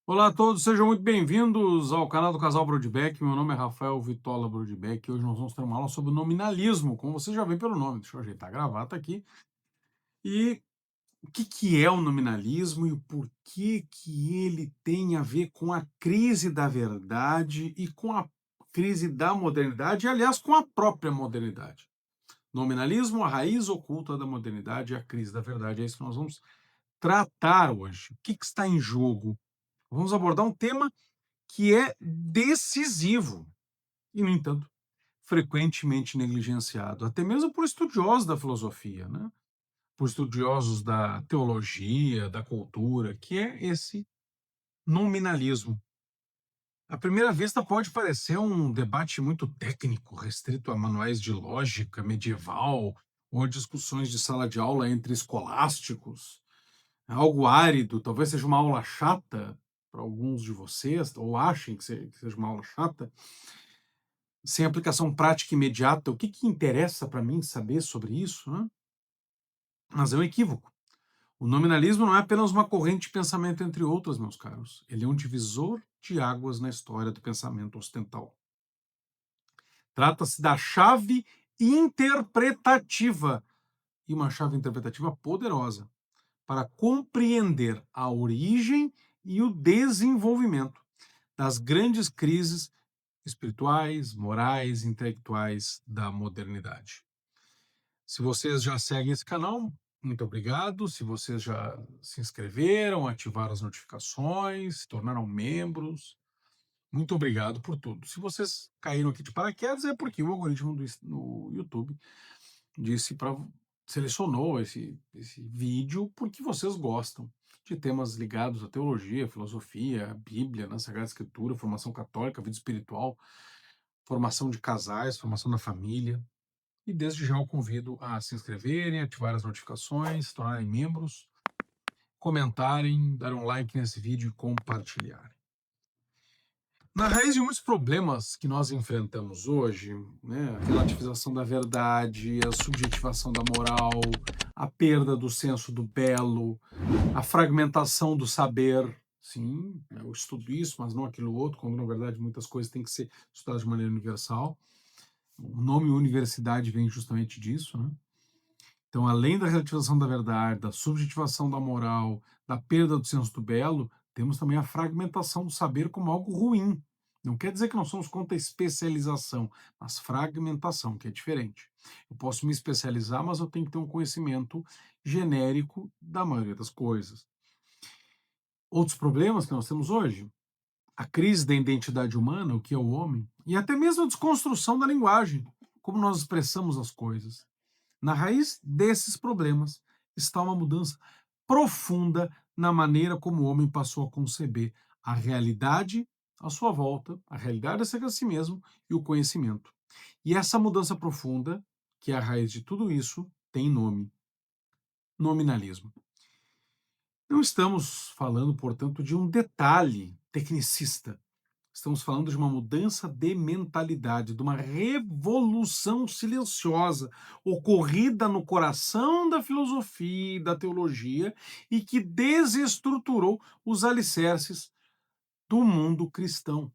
Olá a todos, sejam muito bem-vindos ao canal do Casal Brodbeck. Meu nome é Rafael Vitola Brodbeck e hoje nós vamos ter uma aula sobre nominalismo, como você já vê pelo nome. Deixa eu ajeitar a gravata aqui. E o que é o nominalismo e o porquê que ele tem a ver com a crise da verdade e com a crise da modernidade, e aliás, com a própria modernidade. Nominalismo, a raiz oculta da modernidade e a crise da verdade. É isso que nós vamos tratar hoje. O que está em jogo? Vamos abordar um tema que é decisivo e, no entanto, frequentemente negligenciado, até mesmo por estudiosos da filosofia, né? Por estudiosos da teologia, da cultura, que é esse nominalismo. À primeira vista, pode parecer um debate muito técnico, restrito a manuais de lógica medieval ou a discussões de sala de aula entre escolásticos, algo árido, talvez seja uma aula chata para alguns de vocês, ou achem que seja uma aula chata, sem aplicação prática imediata. O que interessa para mim saber sobre isso, né? Mas é um equívoco. O nominalismo não é apenas uma corrente de pensamento entre outras, meus caros. Ele é um divisor de águas na história do pensamento ocidental. Trata-se da chave interpretativa, e uma chave interpretativa poderosa, para compreender a origem e o desenvolvimento das grandes crises espirituais, morais, intelectuais da modernidade. Se vocês já seguem esse canal, muito obrigado. Se vocês já se inscreveram, ativaram as notificações, se tornaram membros, muito obrigado por tudo. Se vocês caíram aqui de paraquedas, é porque o algoritmo no YouTube disse para selecionou esse vídeo porque vocês gostam de temas ligados à teologia, filosofia, à Bíblia, na Sagrada Escritura, formação católica, vida espiritual, formação de casais, formação da família. E desde já o convido a se inscreverem, ativar as notificações, se tornarem membros, comentarem, dar um like nesse vídeo e compartilharem. Na raiz de muitos problemas que nós enfrentamos hoje, né, a relativização da verdade, a subjetivação da moral, a perda do senso do belo, a fragmentação do saber, sim, eu estudo isso, mas não aquilo outro, quando na verdade muitas coisas têm que ser estudadas de maneira universal. O nome universidade vem justamente disso, né? Então, além da relativização da verdade, da subjetivação da moral, da perda do senso do belo, temos também a fragmentação do saber como algo ruim. Não quer dizer que nós somos contra a especialização, mas fragmentação, que é diferente. Eu posso me especializar, mas eu tenho que ter um conhecimento genérico da maioria das coisas. Outros problemas que nós temos hoje, a crise da identidade humana, o que é o homem, e até mesmo a desconstrução da linguagem, como nós expressamos as coisas. Na raiz desses problemas está uma mudança profunda na maneira como o homem passou a conceber a realidade à sua volta, a realidade acerca de si mesmo e o conhecimento. E essa mudança profunda, que é a raiz de tudo isso, tem nome: nominalismo. Não estamos falando, portanto, de um detalhe tecnicista. Estamos falando de uma mudança de mentalidade, de uma revolução silenciosa ocorrida no coração da filosofia e da teologia e que desestruturou os alicerces do mundo cristão.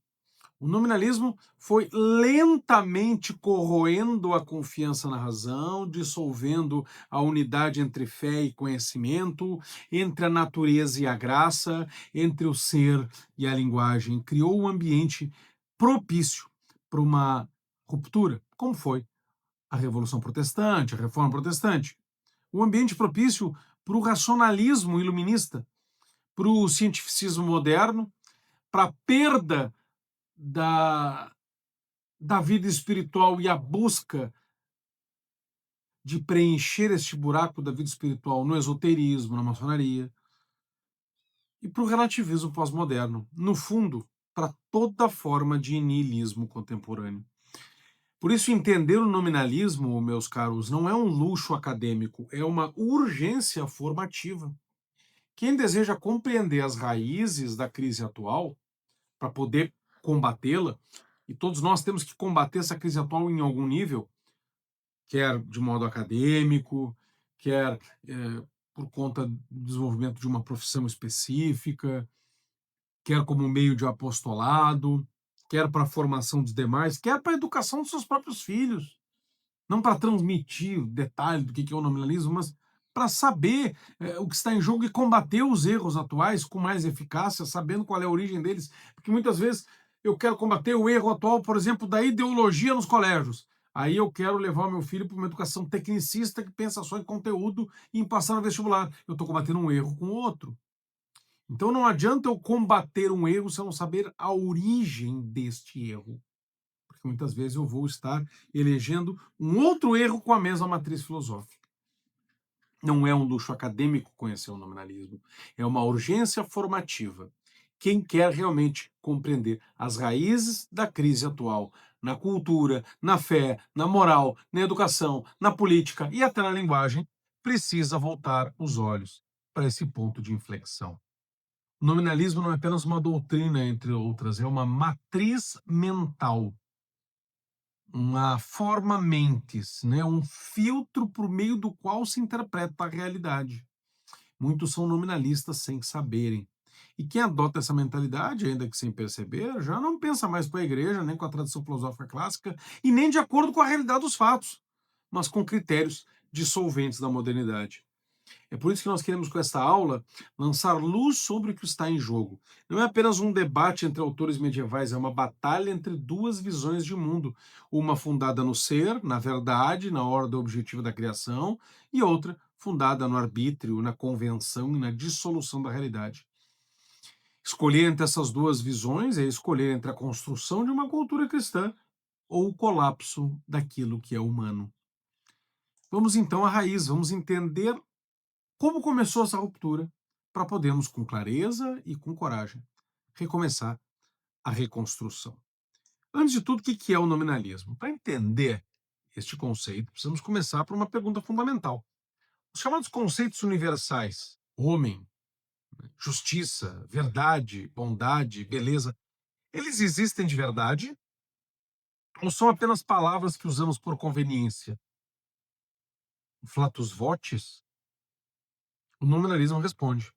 O nominalismo foi lentamente corroendo a confiança na razão, dissolvendo a unidade entre fé e conhecimento, entre a natureza e a graça, entre o ser e a linguagem. Criou um ambiente propício para uma ruptura, como foi a Revolução Protestante, a Reforma Protestante. Um ambiente propício para o racionalismo iluminista, para o cientificismo moderno, para a perda da da vida espiritual e a busca de preencher este buraco da vida espiritual no esoterismo, na maçonaria, e para o relativismo pós-moderno, no fundo, para toda forma de niilismo contemporâneo. Por isso, entender o nominalismo, meus caros, não é um luxo acadêmico, é uma urgência formativa. Quem deseja compreender as raízes da crise atual, para poder combatê-la, e todos nós temos que combater essa crise atual em algum nível, quer de modo acadêmico, quer por conta do desenvolvimento de uma profissão específica, quer como meio de apostolado, quer para a formação dos demais, quer para a educação dos seus próprios filhos. Não para transmitir o detalhe do que é o nominalismo, mas para saber o que está em jogo e combater os erros atuais com mais eficácia, sabendo qual é a origem deles. Porque muitas vezes eu quero combater o erro atual, por exemplo, da ideologia nos colégios. Aí eu quero levar o meu filho para uma educação tecnicista que pensa só em conteúdo e em passar no vestibular. Eu estou combatendo um erro com o outro. Então não adianta eu combater um erro se eu não saber a origem deste erro. Porque muitas vezes eu vou estar elegendo um outro erro com a mesma matriz filosófica. Não é um luxo acadêmico conhecer o nominalismo, é uma urgência formativa. Quem quer realmente compreender as raízes da crise atual, na cultura, na fé, na moral, na educação, na política e até na linguagem, precisa voltar os olhos para esse ponto de inflexão. O nominalismo não é apenas uma doutrina, entre outras, é uma matriz mental, uma forma mentis, né? Um filtro por meio do qual se interpreta a realidade. Muitos são nominalistas sem saberem. E quem adota essa mentalidade, ainda que sem perceber, já não pensa mais com a igreja, nem com a tradição filosófica clássica, e nem de acordo com a realidade dos fatos, mas com critérios dissolventes da modernidade. É por isso que nós queremos, com esta aula, lançar luz sobre o que está em jogo. Não é apenas um debate entre autores medievais, é uma batalha entre duas visões de mundo. Uma fundada no ser, na verdade, na ordem objetiva da criação, e outra fundada no arbítrio, na convenção e na dissolução da realidade. Escolher entre essas duas visões é escolher entre a construção de uma cultura cristã ou o colapso daquilo que é humano. Vamos então à raiz, vamos entender como começou essa ruptura para podermos, com clareza e com coragem, recomeçar a reconstrução. Antes de tudo, o que é o nominalismo? Para entender este conceito, precisamos começar por uma pergunta fundamental. Os chamados conceitos universais, homem, justiça, verdade, bondade, beleza, eles existem de verdade ou são apenas palavras que usamos por conveniência? Flatus votis? O nominalismo responde: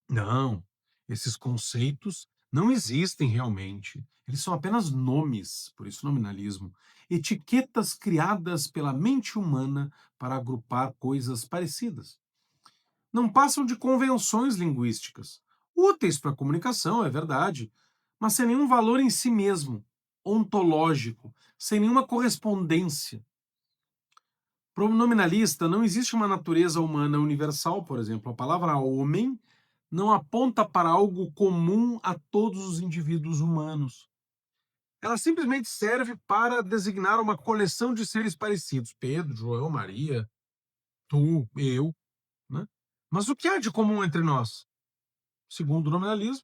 não, esses conceitos não existem realmente. Eles são apenas nomes, por isso nominalismo, etiquetas criadas pela mente humana para agrupar coisas parecidas. Não passam de convenções linguísticas, úteis para a comunicação, é verdade, mas sem nenhum valor em si mesmo, ontológico, sem nenhuma correspondência. Para o nominalista, não existe uma natureza humana universal, por exemplo. A palavra homem não aponta para algo comum a todos os indivíduos humanos. Ela simplesmente serve para designar uma coleção de seres parecidos. Pedro, João, Maria, tu, eu. Né? Mas o que há de comum entre nós? Segundo o nominalismo,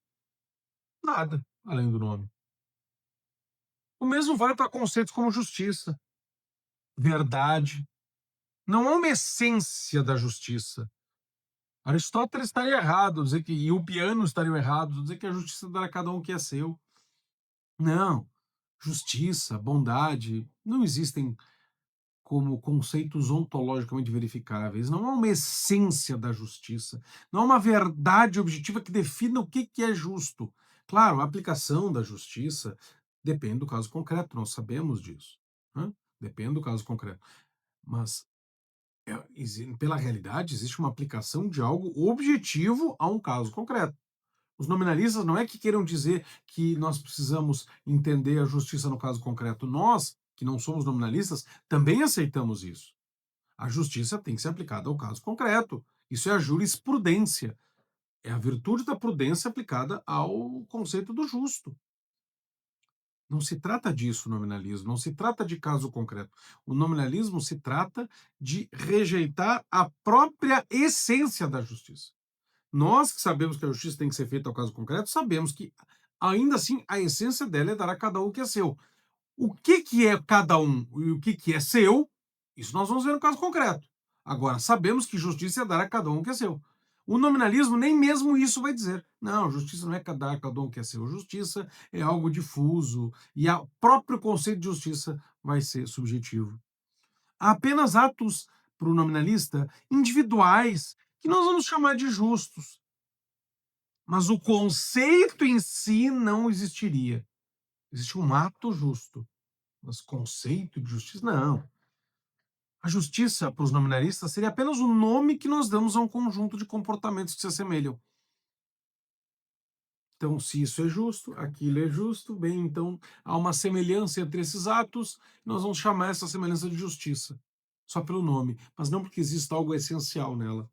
nada além do nome. O mesmo vale para conceitos como justiça, verdade. Não há uma essência da justiça. Aristóteles estaria errado, dizer que, e o piano estariam errados, dizer que a justiça dará a cada um o que é seu. Não. Justiça, bondade, não existem como conceitos ontologicamente verificáveis. Não há uma essência da justiça. Não há uma verdade objetiva que defina o que é justo. Claro, a aplicação da justiça depende do caso concreto, nós sabemos disso. Né? Depende do caso concreto. Mas pela realidade, existe uma aplicação de algo objetivo a um caso concreto. Os nominalistas não é que queiram dizer que nós precisamos entender a justiça no caso concreto. Nós, que não somos nominalistas, também aceitamos isso. A justiça tem que ser aplicada ao caso concreto. Isso é a jurisprudência. É a virtude da prudência aplicada ao conceito do justo. Não se trata disso o nominalismo, não se trata de caso concreto. O nominalismo se trata de rejeitar a própria essência da justiça. Nós que sabemos que a justiça tem que ser feita ao caso concreto, sabemos que, ainda assim, a essência dela é dar a cada um o que é seu. O que é cada um e o que é seu, isso nós vamos ver no caso concreto. Agora, sabemos que justiça é dar a cada um o que é seu. O nominalismo nem mesmo isso vai dizer. Não, justiça não é dar a cada um o que é seu. Justiça é algo difuso e o próprio conceito de justiça vai ser subjetivo. Há apenas atos, para o nominalista, individuais, que nós vamos chamar de justos. mas o conceito em si não existiria. Existe um ato justo, mas conceito de justiça, não. A justiça, para os nominalistas, seria apenas o nome que nós damos a um conjunto de comportamentos que se assemelham. Então, se isso é justo, aquilo é justo, bem, então há uma semelhança entre esses atos, nós vamos chamar essa semelhança de justiça, só pelo nome, mas não porque exista algo essencial nela.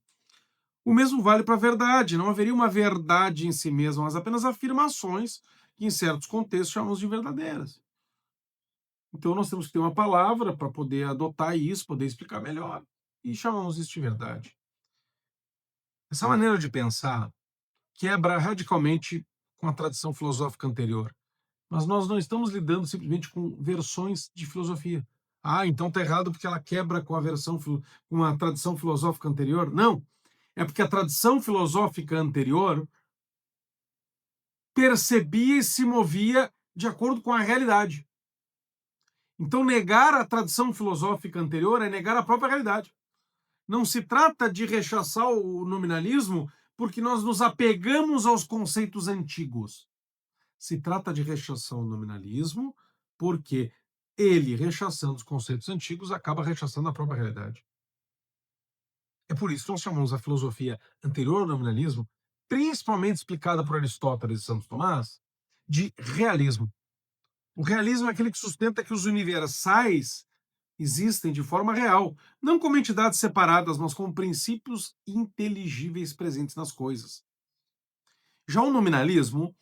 O mesmo vale para a verdade, não haveria uma verdade em si mesma, mas apenas afirmações que, em certos contextos, chamamos de verdadeiras. Então, nós temos que ter uma palavra para poder adotar isso, poder explicar melhor, e chamamos isso de verdade. Essa maneira de pensar quebra radicalmente com a tradição filosófica anterior. Mas nós não estamos lidando simplesmente com versões de filosofia. Ah, então está errado porque ela quebra com a com a tradição filosófica anterior? Não. É porque a tradição filosófica anterior percebia e se movia de acordo com a realidade. Então, negar a tradição filosófica anterior é negar a própria realidade. Não se trata de rechaçar o nominalismo porque nós nos apegamos aos conceitos antigos. Se trata de rechaçar o nominalismo porque ele, rechaçando os conceitos antigos, acaba rechaçando a própria realidade. É por isso que nós chamamos a filosofia anterior ao nominalismo, principalmente explicada por Aristóteles e Santo Tomás, de realismo. O realismo é aquele que sustenta que os universais existem de forma real, não como entidades separadas, mas como princípios inteligíveis presentes nas coisas. Já o nominalismo,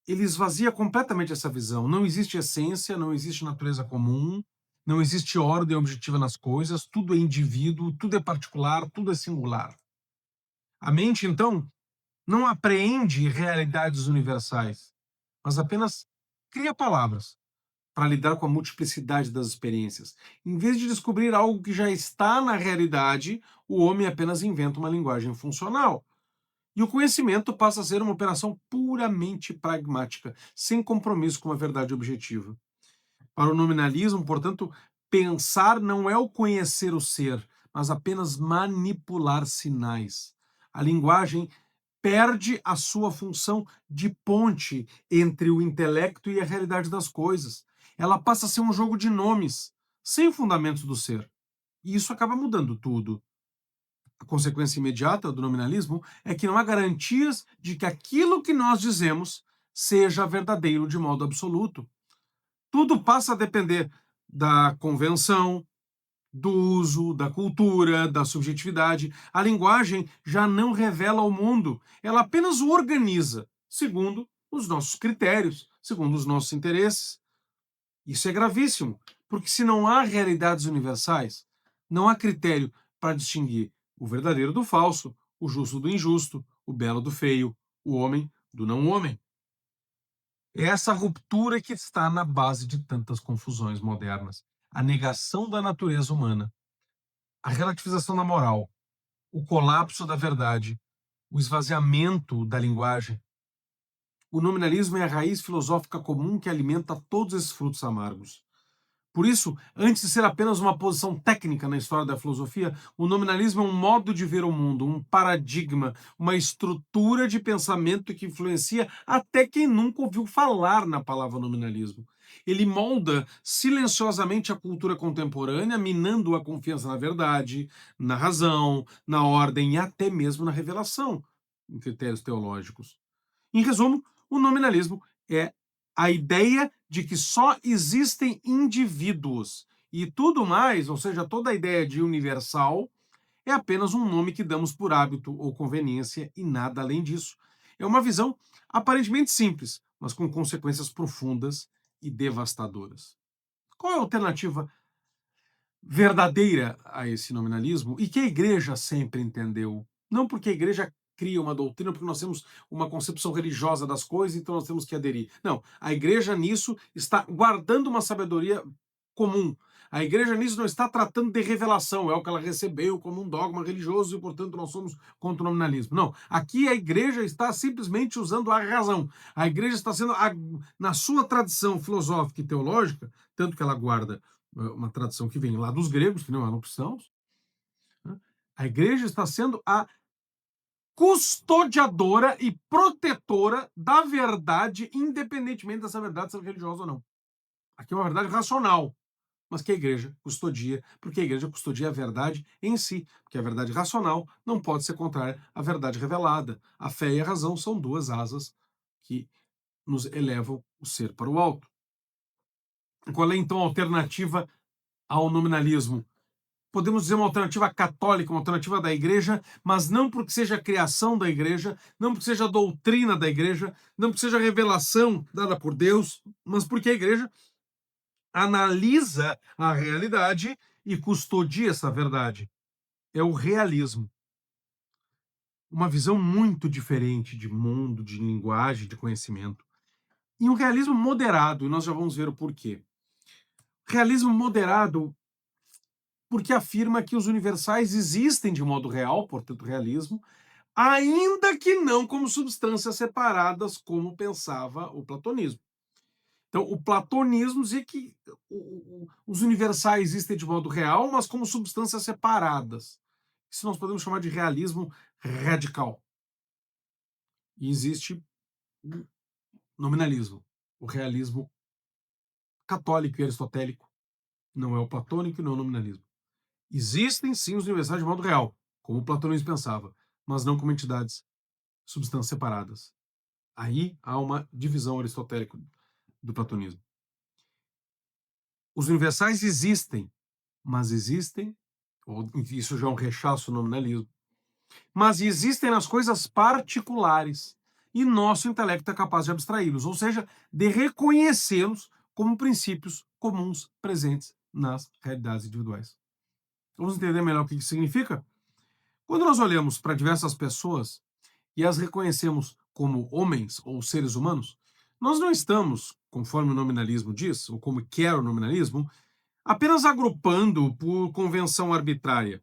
ele esvazia completamente essa visão. Não existe essência, não existe natureza comum, não existe ordem objetiva nas coisas, tudo é indivíduo, tudo é particular, tudo é singular. A mente, então, não apreende realidades universais, mas apenas cria palavras para lidar com a multiplicidade das experiências. Em vez de descobrir algo que já está na realidade, o homem apenas inventa uma linguagem funcional. E o conhecimento passa a ser uma operação puramente pragmática, sem compromisso com a verdade objetiva. Para o nominalismo, portanto, pensar não é o conhecer o ser, mas apenas manipular sinais. A linguagem perde a sua função de ponte entre o intelecto e a realidade das coisas. Ela passa a ser um jogo de nomes, sem fundamentos do ser. E isso acaba mudando tudo. A consequência imediata do nominalismo é que não há garantias de que aquilo que nós dizemos seja verdadeiro de modo absoluto. Tudo passa a depender da convenção, do uso, da cultura, da subjetividade. A linguagem já não revela o mundo, ela apenas o organiza, segundo os nossos critérios, segundo os nossos interesses. Isso é gravíssimo, porque se não há realidades universais, não há critério para distinguir o verdadeiro do falso, o justo do injusto, o belo do feio, o homem do não homem. É essa ruptura que está na base de tantas confusões modernas. A negação da natureza humana, a relativização da moral, o colapso da verdade, o esvaziamento da linguagem. O nominalismo é a raiz filosófica comum que alimenta todos esses frutos amargos. Por isso, antes de ser apenas uma posição técnica na história da filosofia, o nominalismo é um modo de ver o mundo, um paradigma, uma estrutura de pensamento que influencia até quem nunca ouviu falar na palavra nominalismo. Ele molda silenciosamente a cultura contemporânea, minando a confiança na verdade, na razão, na ordem e até mesmo na revelação, em critérios teológicos. Em resumo, o nominalismo é a ideia de que só existem indivíduos e tudo mais, ou seja, toda a ideia de universal, é apenas um nome que damos por hábito ou conveniência e nada além disso. É uma visão aparentemente simples, mas com consequências profundas e devastadoras. Qual é a alternativa verdadeira a esse nominalismo e que a igreja sempre entendeu? Não porque a igreja cria uma doutrina, porque nós temos uma concepção religiosa das coisas, então nós temos que aderir. Não, a igreja nisso está guardando uma sabedoria comum. A igreja nisso não está tratando de revelação, é o que ela recebeu como um dogma religioso e, portanto, nós somos contra o nominalismo. Não, aqui a igreja está simplesmente usando a razão. A igreja está sendo, na sua tradição filosófica e teológica, tanto que ela guarda uma tradição que vem lá dos gregos, que não eram cristãos, né? A igreja está sendo a custodiadora e protetora da verdade, independentemente dessa verdade ser religiosa ou não. Aqui é uma verdade racional, mas que a igreja custodia, porque a igreja custodia a verdade em si, porque a verdade racional não pode ser contrária à verdade revelada. A fé e a razão são duas asas que nos elevam o ser para o alto. Qual é então a alternativa ao nominalismo? Podemos dizer uma alternativa católica, uma alternativa da igreja, mas não porque seja a criação da igreja, não porque seja a doutrina da igreja, não porque seja a revelação dada por Deus, mas porque a igreja analisa a realidade e custodia essa verdade. É o realismo. Uma visão muito diferente de mundo, de linguagem, de conhecimento. E um realismo moderado, e nós já vamos ver o porquê. Realismo moderado porque afirma que os universais existem de modo real, portanto, realismo, ainda que não como substâncias separadas, como pensava o platonismo. Então, o platonismo dizia que os universais existem de modo real, mas como substâncias separadas. Isso nós podemos chamar de realismo radical. E existe o nominalismo, o realismo católico e aristotélico. Não é o platônico e não é o nominalismo. Existem sim os universais de modo real, como o platonismo pensava, mas não como entidades, substâncias separadas. Aí há uma divisão aristotélica do platonismo. Os universais existem, mas existem, ou isso já é um rechaço ao nominalismo, mas existem nas coisas particulares. E nosso intelecto é capaz de abstraí-los, ou seja, de reconhecê-los como princípios comuns presentes nas realidades individuais. Vamos entender melhor o que isso significa? Quando nós olhamos para diversas pessoas e as reconhecemos como homens ou seres humanos, nós não estamos, conforme o nominalismo diz, ou como quer o nominalismo, apenas agrupando por convenção arbitrária.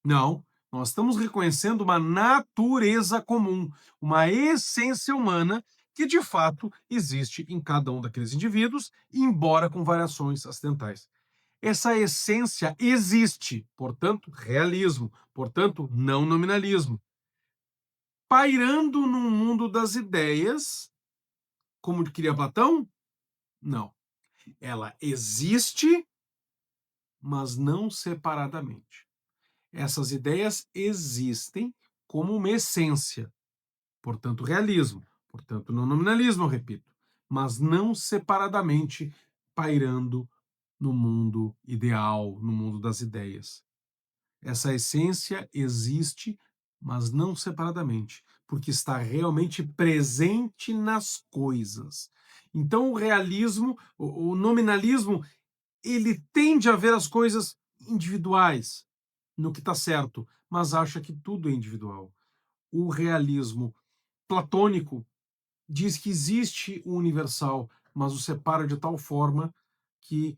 Não, nós estamos reconhecendo uma natureza comum, uma essência humana que de fato existe em cada um daqueles indivíduos, embora com variações acidentais. Essa essência existe, portanto, realismo, portanto, não nominalismo. Pairando num mundo das ideias, como queria Platão? Não. Ela existe, mas não separadamente. Essas ideias existem como uma essência, portanto, realismo, portanto, não nominalismo, eu repito, mas não separadamente pairando no mundo ideal, no mundo das ideias. Essa essência existe, mas não separadamente, porque está realmente presente nas coisas. Então, o realismo, o nominalismo, ele tende a ver as coisas individuais, no que está certo, mas acha que tudo é individual. O realismo platônico diz que existe o universal, mas o separa de tal forma que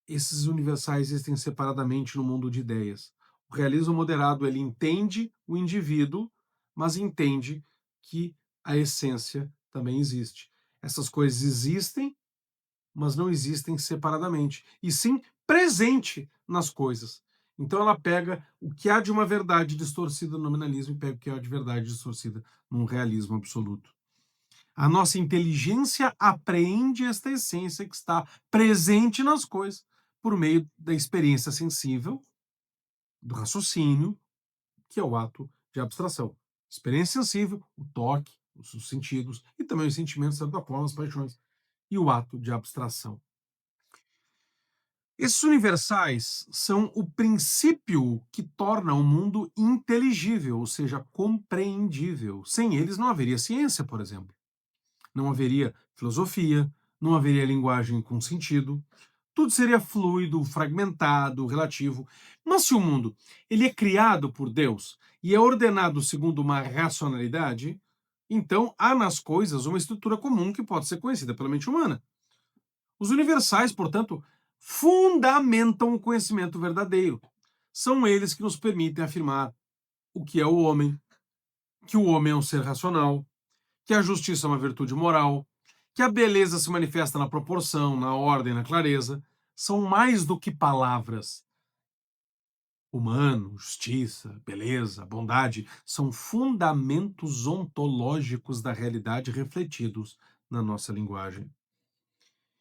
esses universais existem separadamente no mundo de ideias. O realismo moderado, ele entende o indivíduo, mas entende que a essência também existe. Essas coisas existem, mas não existem separadamente, e sim presente nas coisas. Então ela pega o que há de uma verdade distorcida no nominalismo e pega o que há de verdade distorcida num realismo absoluto. A nossa inteligência apreende esta essência que está presente nas coisas por meio da experiência sensível, do raciocínio, que é o ato de abstração. Experiência sensível, o toque, os sentidos e também os sentimentos, de certa forma, as paixões, e o ato de abstração. Esses universais são o princípio que torna o mundo inteligível, ou seja, compreendível. Sem eles não haveria ciência, por exemplo. Não haveria filosofia, não haveria linguagem com sentido. Tudo seria fluido, fragmentado, relativo. Mas se o mundo ele é criado por Deus e é ordenado segundo uma racionalidade, então há nas coisas uma estrutura comum que pode ser conhecida pela mente humana. Os universais, portanto, fundamentam o conhecimento verdadeiro. São eles que nos permitem afirmar o que é o homem, que o homem é um ser racional, que a justiça é uma virtude moral, que a beleza se manifesta na proporção, na ordem, na clareza. São mais do que palavras. Humano, justiça, beleza, bondade são fundamentos ontológicos da realidade refletidos na nossa linguagem.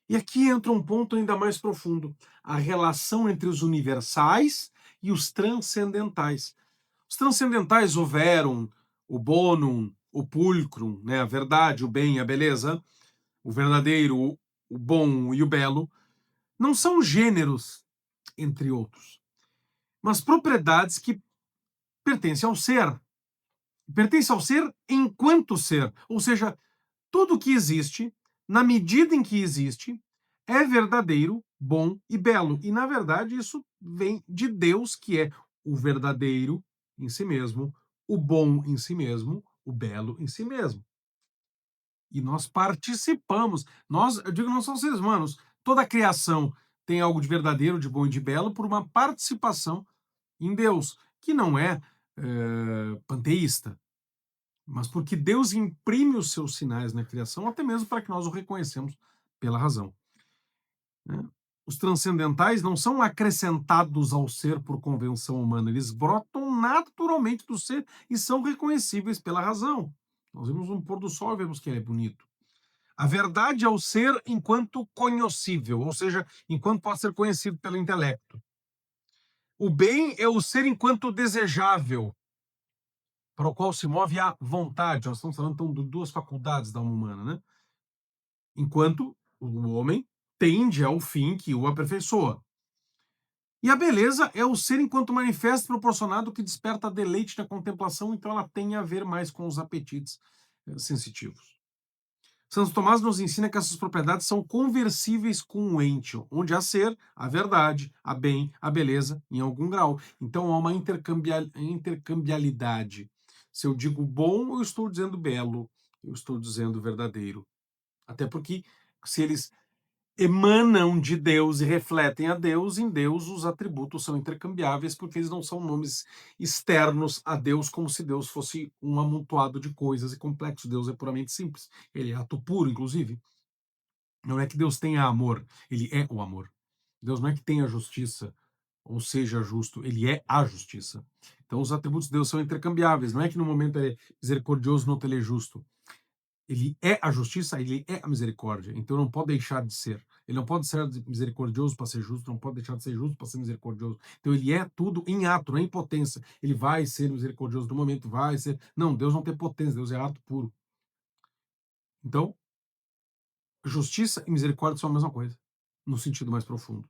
E aqui entra um ponto ainda mais profundo: a relação entre os universais e os transcendentais. Os transcendentais, o verum, o bonum, o pulcrum, né, a verdade, o bem, a beleza, o verdadeiro, o bom e o belo, não são gêneros, entre outros, mas propriedades que pertencem ao ser. Pertence ao ser enquanto ser, ou seja, tudo que existe, na medida em que existe, é verdadeiro, bom e belo. E, na verdade, isso vem de Deus, que é o verdadeiro em si mesmo, o bom em si mesmo, o belo em si mesmo. E nós participamos. Nós, eu digo, nós somos seres humanos. Toda a criação tem algo de verdadeiro, de bom e de belo por uma participação em Deus, que não é panteísta, mas porque Deus imprime os seus sinais na criação, até mesmo para que nós o reconhecemos pela razão. Né? Os transcendentais não são acrescentados ao ser por convenção humana, eles brotam naturalmente do ser e são reconhecíveis pela razão. Nós vemos um pôr do sol e vemos que ele é bonito. A verdade é o ser enquanto conhecível, ou seja, enquanto pode ser conhecido pelo intelecto. O bem é o ser enquanto desejável, para o qual se move a vontade. Nós estamos falando então de duas faculdades da alma humana, né? Enquanto o homem tende ao fim que o aperfeiçoa. E a beleza é o ser enquanto manifesto proporcionado que desperta deleite na contemplação, então ela tem a ver mais com os apetites sensitivos. Santo Tomás nos ensina que essas propriedades são conversíveis com o ente, onde há ser, a verdade, a bem, a beleza, em algum grau. Então há uma intercambialidade. Se eu digo bom, eu estou dizendo belo, eu estou dizendo verdadeiro. Até porque, se eles emanam de Deus e refletem a Deus, em Deus os atributos são intercambiáveis, porque eles não são nomes externos a Deus, como se Deus fosse um amontoado de coisas e complexo. Deus é puramente simples. Ele é ato puro, inclusive. Não é que Deus tenha amor, ele é o amor. Deus não é que tenha justiça, ou seja justo, ele é a justiça. Então os atributos de Deus são intercambiáveis. Não é que no momento ele é misericordioso, no outro ele é justo. Ele é a justiça, ele é a misericórdia. Então não pode deixar de ser. Ele não pode ser misericordioso para ser justo, não pode deixar de ser justo para ser misericordioso. Então ele é tudo em ato, não é em potência. Ele vai ser misericordioso no momento, vai ser. Não, Deus não tem potência, Deus é ato puro. Então, justiça e misericórdia são a mesma coisa, no sentido mais profundo.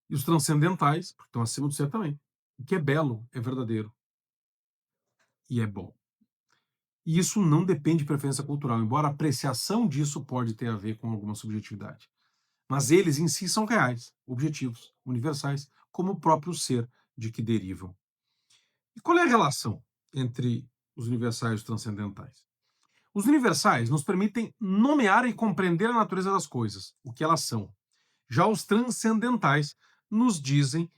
E os transcendentais, porque estão acima do ser também. O que é belo é verdadeiro e é bom. E isso não depende de preferência cultural, embora a apreciação disso pode ter a ver com alguma subjetividade. Mas eles em si são reais, objetivos, universais, como o próprio ser de que derivam. E qual é a relação entre os universais e os transcendentais? Os universais nos permitem nomear e compreender a natureza das coisas, o que elas são. Já os transcendentais nos dizem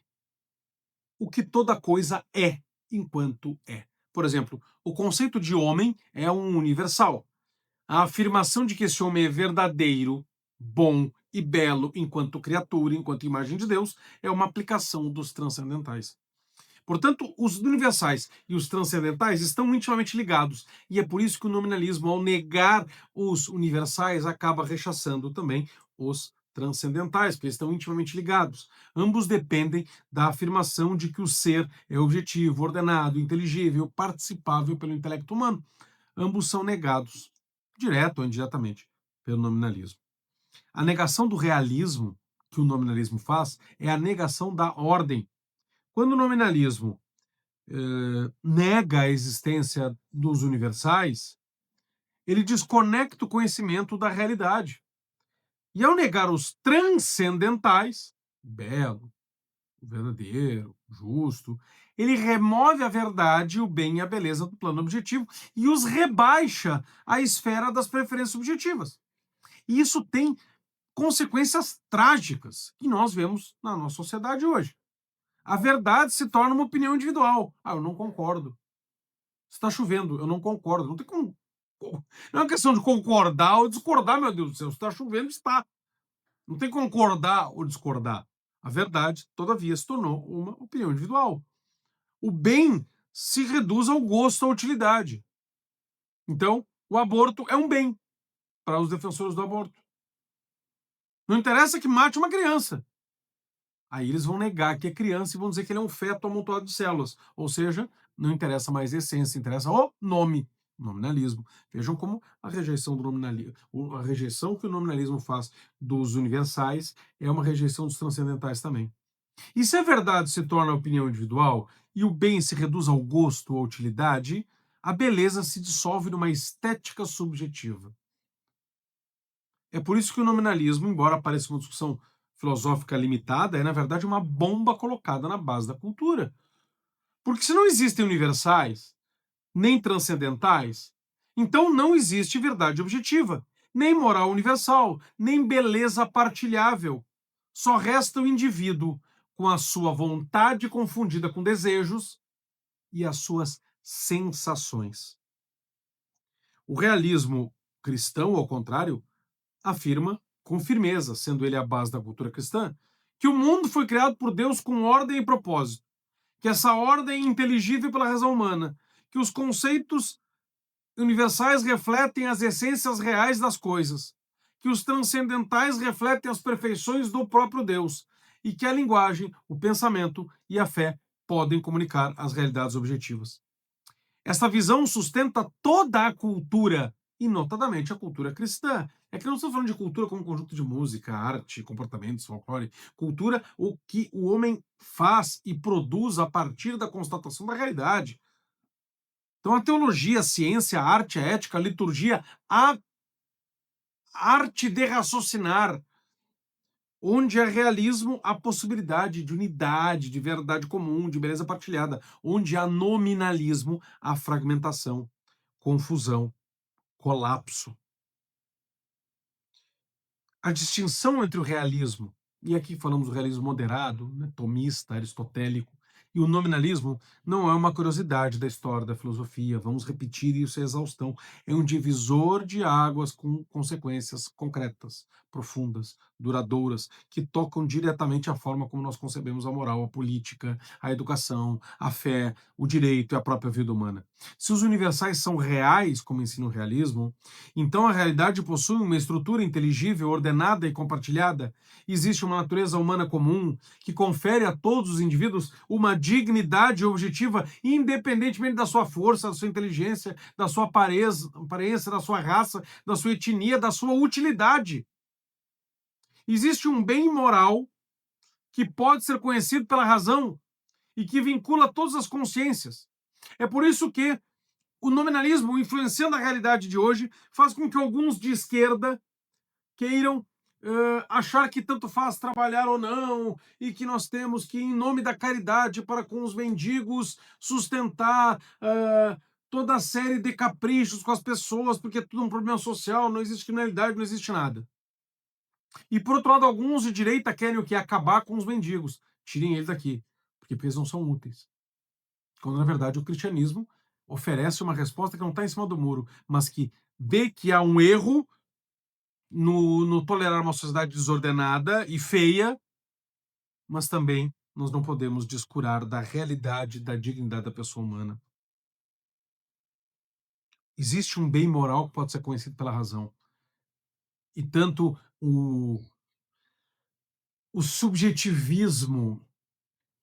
o que toda coisa é, enquanto é. Por exemplo, o conceito de homem é um universal. A afirmação de que esse homem é verdadeiro, bom e belo enquanto criatura, enquanto imagem de Deus, é uma aplicação dos transcendentais. Portanto, os universais e os transcendentais estão intimamente ligados, e é por isso que o nominalismo, ao negar os universais, acaba rechaçando também os transcendentais, porque eles estão intimamente ligados. Ambos dependem da afirmação de que o ser é objetivo, ordenado, inteligível, participável pelo intelecto humano. Ambos são negados, direto ou indiretamente, pelo nominalismo. A negação do realismo que o nominalismo faz é a negação da ordem. Quando o nominalismo nega a existência dos universais, ele desconecta o conhecimento da realidade. E ao negar os transcendentais, belo, verdadeiro, justo, ele remove a verdade, o bem e a beleza do plano objetivo e os rebaixa à esfera das preferências subjetivas. E isso tem consequências trágicas que nós vemos na nossa sociedade hoje. A verdade se torna uma opinião individual. Ah, eu não concordo. Está chovendo, eu não concordo. Não tem como. Não é uma questão de concordar ou discordar, meu Deus do céu. Se está chovendo, está. Não tem concordar ou discordar. A verdade, todavia, se tornou uma opinião individual. O bem se reduz ao gosto, à utilidade. Então, o aborto é um bem para os defensores do aborto. Não interessa que mate uma criança. Aí eles vão negar que é criança e vão dizer que ele é um feto amontoado de células. Ou seja, não interessa mais a essência, interessa o nome, nominalismo. Vejam como a rejeição do nominalismo, a rejeição que o nominalismo faz dos universais é uma rejeição dos transcendentais também. E se a verdade se torna opinião individual e o bem se reduz ao gosto ou à utilidade, a beleza se dissolve numa estética subjetiva. É por isso que o nominalismo, embora pareça uma discussão filosófica limitada, é na verdade uma bomba colocada na base da cultura. Porque se não existem universais, nem transcendentais, então não existe verdade objetiva, nem moral universal, nem beleza partilhável. Só resta o indivíduo com a sua vontade confundida com desejos e as suas sensações. O realismo cristão, ao contrário, afirma com firmeza, sendo ele a base da cultura cristã, que o mundo foi criado por Deus com ordem e propósito, que essa ordem é inteligível pela razão humana, que os conceitos universais refletem as essências reais das coisas, que os transcendentais refletem as perfeições do próprio Deus e que a linguagem, o pensamento e a fé podem comunicar as realidades objetivas. Essa visão sustenta toda a cultura, e notadamente a cultura cristã. É que não estamos falando de cultura como um conjunto de música, arte, comportamentos, folclore. Cultura, o que o homem faz e produz a partir da constatação da realidade. Então a teologia, a ciência, a arte, a ética, a liturgia, a arte de raciocinar, onde há realismo, há possibilidade de unidade, de verdade comum, de beleza partilhada. Onde há nominalismo, há fragmentação, confusão, colapso. A distinção entre o realismo, e aqui falamos do realismo moderado, né, tomista, aristotélico, e o nominalismo não é uma curiosidade da história da filosofia, vamos repetir isso a exaustão. É um divisor de águas com consequências concretas, profundas, duradouras, que tocam diretamente a forma como nós concebemos a moral, a política, a educação, a fé, o direito e a própria vida humana. Se os universais são reais, como ensina o realismo, então a realidade possui uma estrutura inteligível, ordenada e compartilhada. Existe uma natureza humana comum que confere a todos os indivíduos uma dignidade objetiva, independentemente da sua força, da sua inteligência, da sua aparência, da sua raça, da sua etnia, da sua utilidade. Existe um bem moral que pode ser conhecido pela razão e que vincula todas as consciências. É por isso que o nominalismo, influenciando a realidade de hoje, faz com que alguns de esquerda queiram achar que tanto faz trabalhar ou não, e que nós temos que, em nome da caridade para com os mendigos, sustentar toda a série de caprichos com as pessoas, porque é tudo um problema social, não existe criminalidade, não existe nada. E, por outro lado, alguns de direita querem o que? Acabar com os mendigos. Tirem eles daqui, porque eles não são úteis. Quando, na verdade, o cristianismo oferece uma resposta que não está em cima do muro, mas que vê que há um erro no tolerar uma sociedade desordenada e feia, mas também nós não podemos descurar da realidade da dignidade da pessoa humana. Existe um bem moral que pode ser conhecido pela razão. E tanto o subjetivismo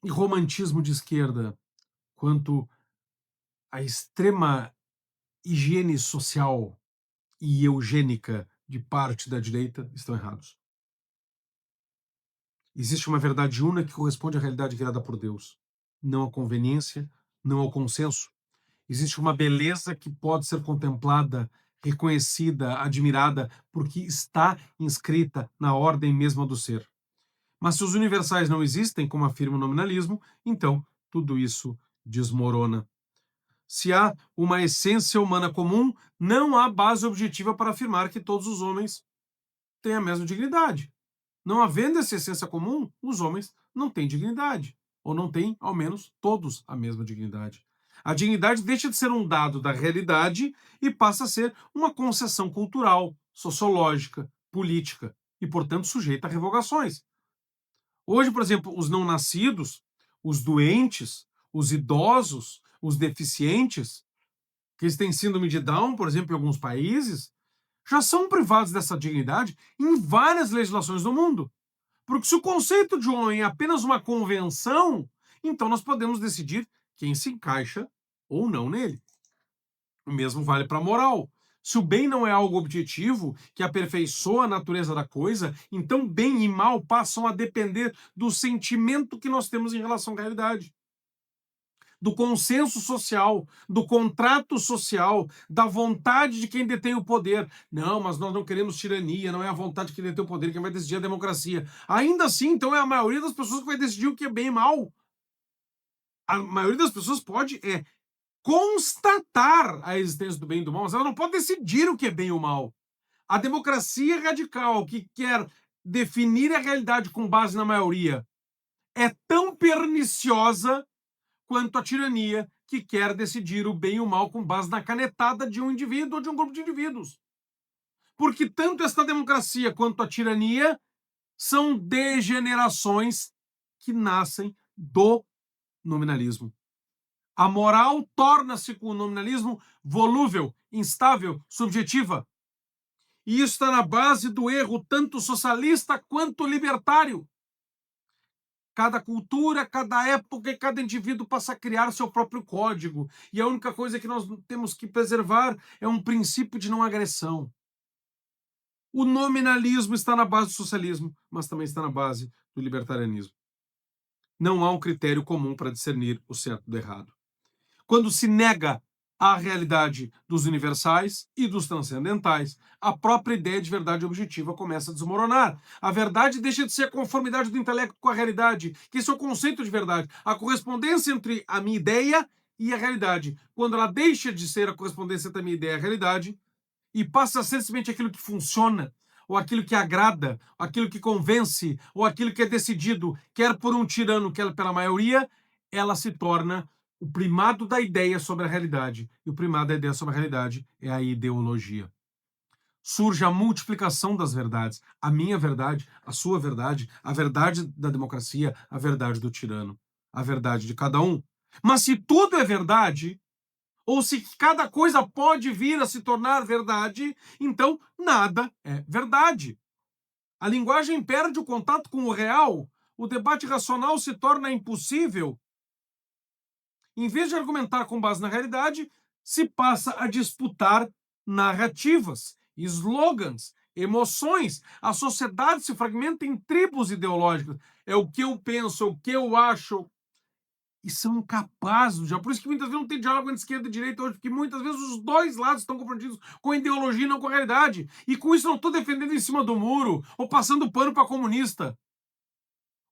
e romantismo de esquerda, quanto a extrema higiene social e eugênica de parte da direita estão errados. Existe uma verdade una que corresponde à realidade criada por Deus, não à conveniência, não ao consenso. Existe uma beleza que pode ser contemplada, reconhecida, admirada, porque está inscrita na ordem mesma do ser. Mas se os universais não existem, como afirma o nominalismo, então tudo isso desmorona. Se há uma essência humana comum, não há base objetiva para afirmar que todos os homens têm a mesma dignidade. Não havendo essa essência comum, os homens não têm dignidade, ou não têm, ao menos, todos a mesma dignidade. A dignidade deixa de ser um dado da realidade e passa a ser uma concessão cultural, sociológica, política e, portanto, sujeita a revogações. Hoje, por exemplo, os não nascidos, os doentes, os idosos, os deficientes, que eles têm síndrome de Down, por exemplo, em alguns países, já são privados dessa dignidade em várias legislações do mundo. Porque se o conceito de homem é apenas uma convenção, então nós podemos decidir quem se encaixa ou não nele. O mesmo vale para a moral. Se o bem não é algo objetivo, que aperfeiçoa a natureza da coisa, então bem e mal passam a depender do sentimento que nós temos em relação à realidade, do consenso social, do contrato social, da vontade de quem detém o poder. Não, mas nós não queremos tirania, não é a vontade de quem detém o poder, quem vai decidir é a democracia. Ainda assim, então é a maioria das pessoas que vai decidir o que é bem e mal. A maioria das pessoas pode constatar a existência do bem e do mal, mas ela não pode decidir o que é bem ou mal. A democracia radical, que quer definir a realidade com base na maioria, é tão perniciosa quanto a tirania, que quer decidir o bem e o mal com base na canetada de um indivíduo ou de um grupo de indivíduos. Porque tanto esta democracia quanto a tirania são degenerações que nascem do nominalismo. A moral torna-se com o nominalismo volúvel, instável, subjetiva. E isso está na base do erro tanto socialista quanto libertário. Cada cultura, cada época e cada indivíduo passa a criar seu próprio código. E a única coisa que nós temos que preservar é um princípio de não agressão. O nominalismo está na base do socialismo, mas também está na base do libertarianismo. Não há um critério comum para discernir o certo do errado. Quando se nega a realidade dos universais e dos transcendentais, a própria ideia de verdade objetiva começa a desmoronar. A verdade deixa de ser a conformidade do intelecto com a realidade, que esse é o conceito de verdade, a correspondência entre a minha ideia e a realidade. Quando ela deixa de ser a correspondência entre a minha ideia e a realidade e passa a ser simplesmente aquilo que funciona, ou aquilo que agrada, aquilo que convence, ou aquilo que é decidido, quer por um tirano, quer pela maioria, ela se torna o primado da ideia sobre a realidade. E o primado da ideia sobre a realidade é a ideologia. Surge a multiplicação das verdades. A minha verdade, a sua verdade, a verdade da democracia, a verdade do tirano, a verdade de cada um. Mas se tudo é verdade, ou se cada coisa pode vir a se tornar verdade, então nada é verdade. A linguagem perde o contato com o real, o debate racional se torna impossível. Em vez de argumentar com base na realidade, se passa a disputar narrativas, slogans, emoções. A sociedade se fragmenta em tribos ideológicas. É o que eu penso, é o que eu acho, e são incapazes já. Por isso que muitas vezes não tem diálogo entre esquerda e direita hoje, porque muitas vezes os dois lados estão comprometidos com a ideologia e não com a realidade. E com isso não estou defendendo em cima do muro ou passando pano para comunista.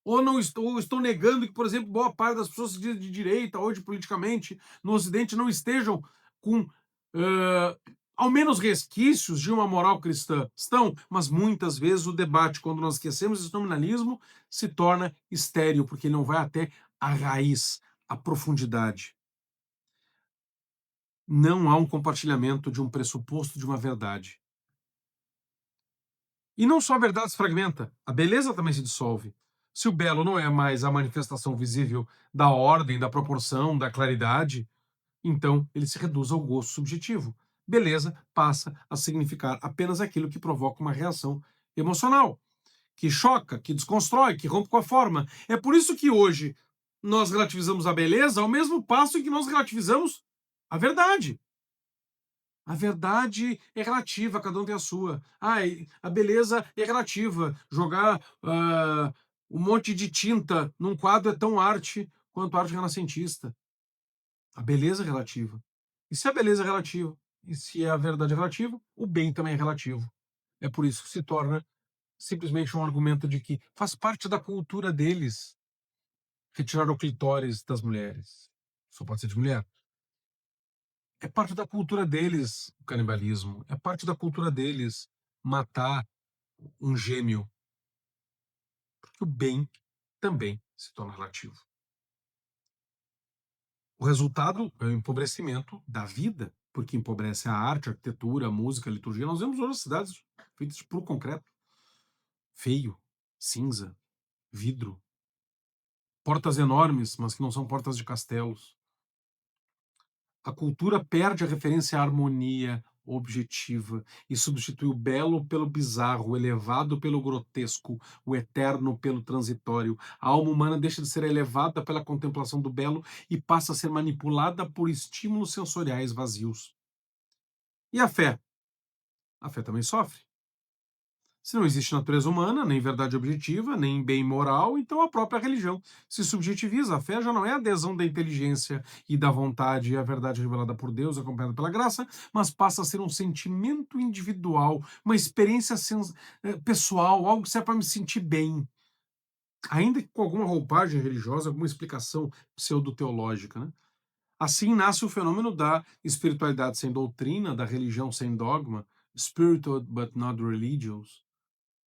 Ou não estou negando que, por exemplo, boa parte das pessoas que se dizem de direita hoje politicamente no Ocidente não estejam com ao menos resquícios de uma moral cristã. Estão, mas muitas vezes o debate, quando nós esquecemos esse nominalismo, se torna estéril, porque ele não vai até a raiz, a profundidade. Não há um compartilhamento de um pressuposto de uma verdade. E não só a verdade se fragmenta, a beleza também se dissolve. Se o belo não é mais a manifestação visível da ordem, da proporção, da claridade, então ele se reduz ao gosto subjetivo. Beleza passa a significar apenas aquilo que provoca uma reação emocional, que choca, que desconstrói, que rompe com a forma. É por isso que hoje nós relativizamos a beleza ao mesmo passo em que nós relativizamos a verdade. A verdade é relativa, cada um tem a sua. A beleza é relativa. Jogar um monte de tinta num quadro é tão arte quanto arte renascentista. A beleza é relativa. E se a beleza é relativa, e se a verdade é relativa, o bem também é relativo. É por isso que se torna simplesmente um argumento de que faz parte da cultura deles retirar o clitóris das mulheres. Só pode ser de mulher. É parte da cultura deles o canibalismo. É parte da cultura deles matar um gêmeo. Porque o bem também se torna relativo. O resultado é o empobrecimento da vida, porque empobrece a arte, a arquitetura, a música, a liturgia. Nós vemos hoje cidades feitas por concreto, feio, cinza. vidro, portas enormes, mas que não são portas de castelos. A cultura perde a referência à harmonia objetiva e substitui o belo pelo bizarro, o elevado pelo grotesco, o eterno pelo transitório. A alma humana deixa de ser elevada pela contemplação do belo e passa a ser manipulada por estímulos sensoriais vazios. E a fé? A fé também sofre. Se não existe natureza humana, nem verdade objetiva, nem bem moral, então a própria religião se subjetiviza. A fé já não é a adesão da inteligência e da vontade à verdade revelada por Deus, acompanhada pela graça, mas passa a ser um sentimento individual, uma experiência pessoal, algo que serve para me sentir bem, ainda que com alguma roupagem religiosa, alguma explicação pseudo-teológica, né? Assim nasce o fenômeno da espiritualidade sem doutrina, da religião sem dogma, spiritual but not religious,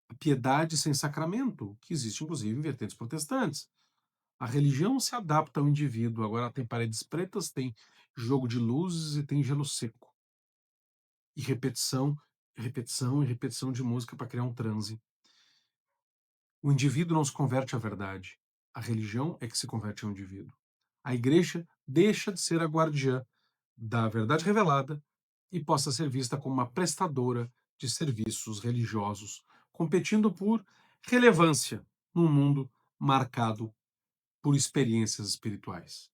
a piedade sem sacramento, que existe inclusive em vertentes protestantes. A religião se adapta ao indivíduo, agora tem paredes pretas, tem jogo de luzes e tem gelo seco. E repetição, repetição e repetição de música para criar um transe. O indivíduo não se converte à verdade. A religião é que se converte ao indivíduo. A igreja deixa de ser a guardiã da verdade revelada e possa ser vista como uma prestadora de serviços religiosos, competindo por relevância num mundo marcado por experiências espirituais.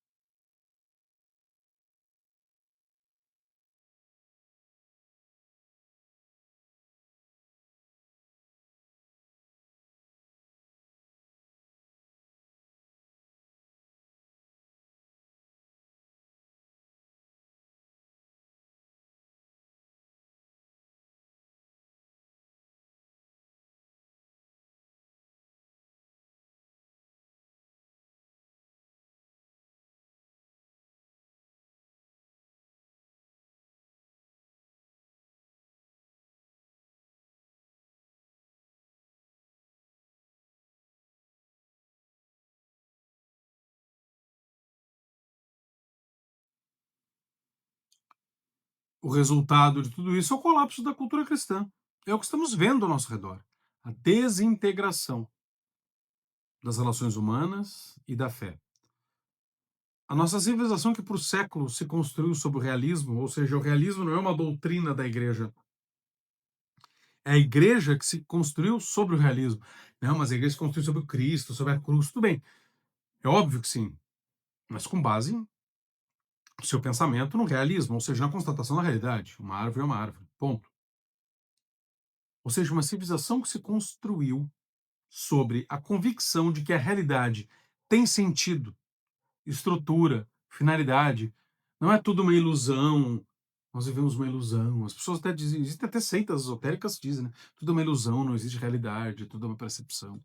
O resultado de tudo isso é o colapso da cultura cristã. É o que estamos vendo ao nosso redor. A desintegração das relações humanas e da fé. A nossa civilização, que por séculos se construiu sobre o realismo, ou seja, o realismo não é uma doutrina da igreja, é a igreja que se construiu sobre o realismo. Não, mas a igreja se construiu sobre o Cristo, sobre a cruz, tudo bem. É óbvio que sim, mas com base no seu pensamento no realismo, ou seja, na constatação da realidade. Uma árvore é uma árvore, ponto. Ou seja, uma civilização que se construiu sobre a convicção de que a realidade tem sentido, estrutura, finalidade. Não é tudo uma ilusão. Nós vivemos uma ilusão. As pessoas até dizem, existem até seitas esotéricas que dizem, né? Tudo é uma ilusão, não existe realidade, tudo é uma percepção.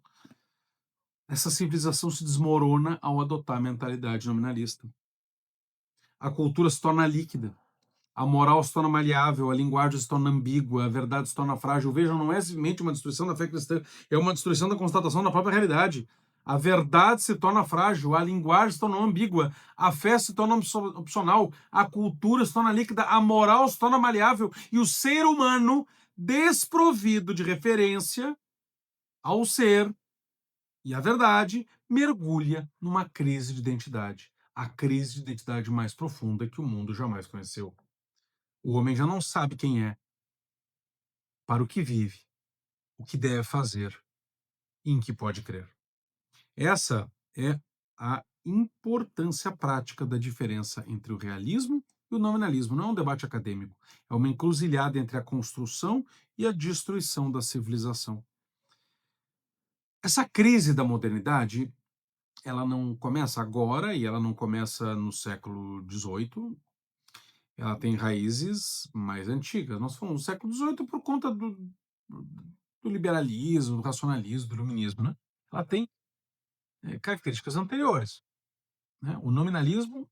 Essa civilização se desmorona ao adotar a mentalidade nominalista. A cultura se torna líquida. A moral se torna maleável, a linguagem se torna ambígua, a verdade se torna frágil. Vejam, não é simplesmente uma destruição da fé cristã, é uma destruição da constatação da própria realidade. A verdade se torna frágil, a linguagem se torna ambígua, a fé se torna opcional, a cultura se torna líquida, a moral se torna maleável e o ser humano, desprovido de referência ao ser e à verdade, mergulha numa crise de identidade. A crise de identidade mais profunda que o mundo jamais conheceu. O homem já não sabe quem é, para o que vive, o que deve fazer e em que pode crer. Essa é a importância prática da diferença entre o realismo e o nominalismo. Não é um debate acadêmico, é uma encruzilhada entre a construção e a destruição da civilização. Essa crise da modernidade, ela não começa agora e ela não começa no século XVIII, ela tem raízes mais antigas. Nós falamos do século XVIII por conta do liberalismo, do racionalismo, do iluminismo, né? Ela tem características anteriores, né? O nominalismo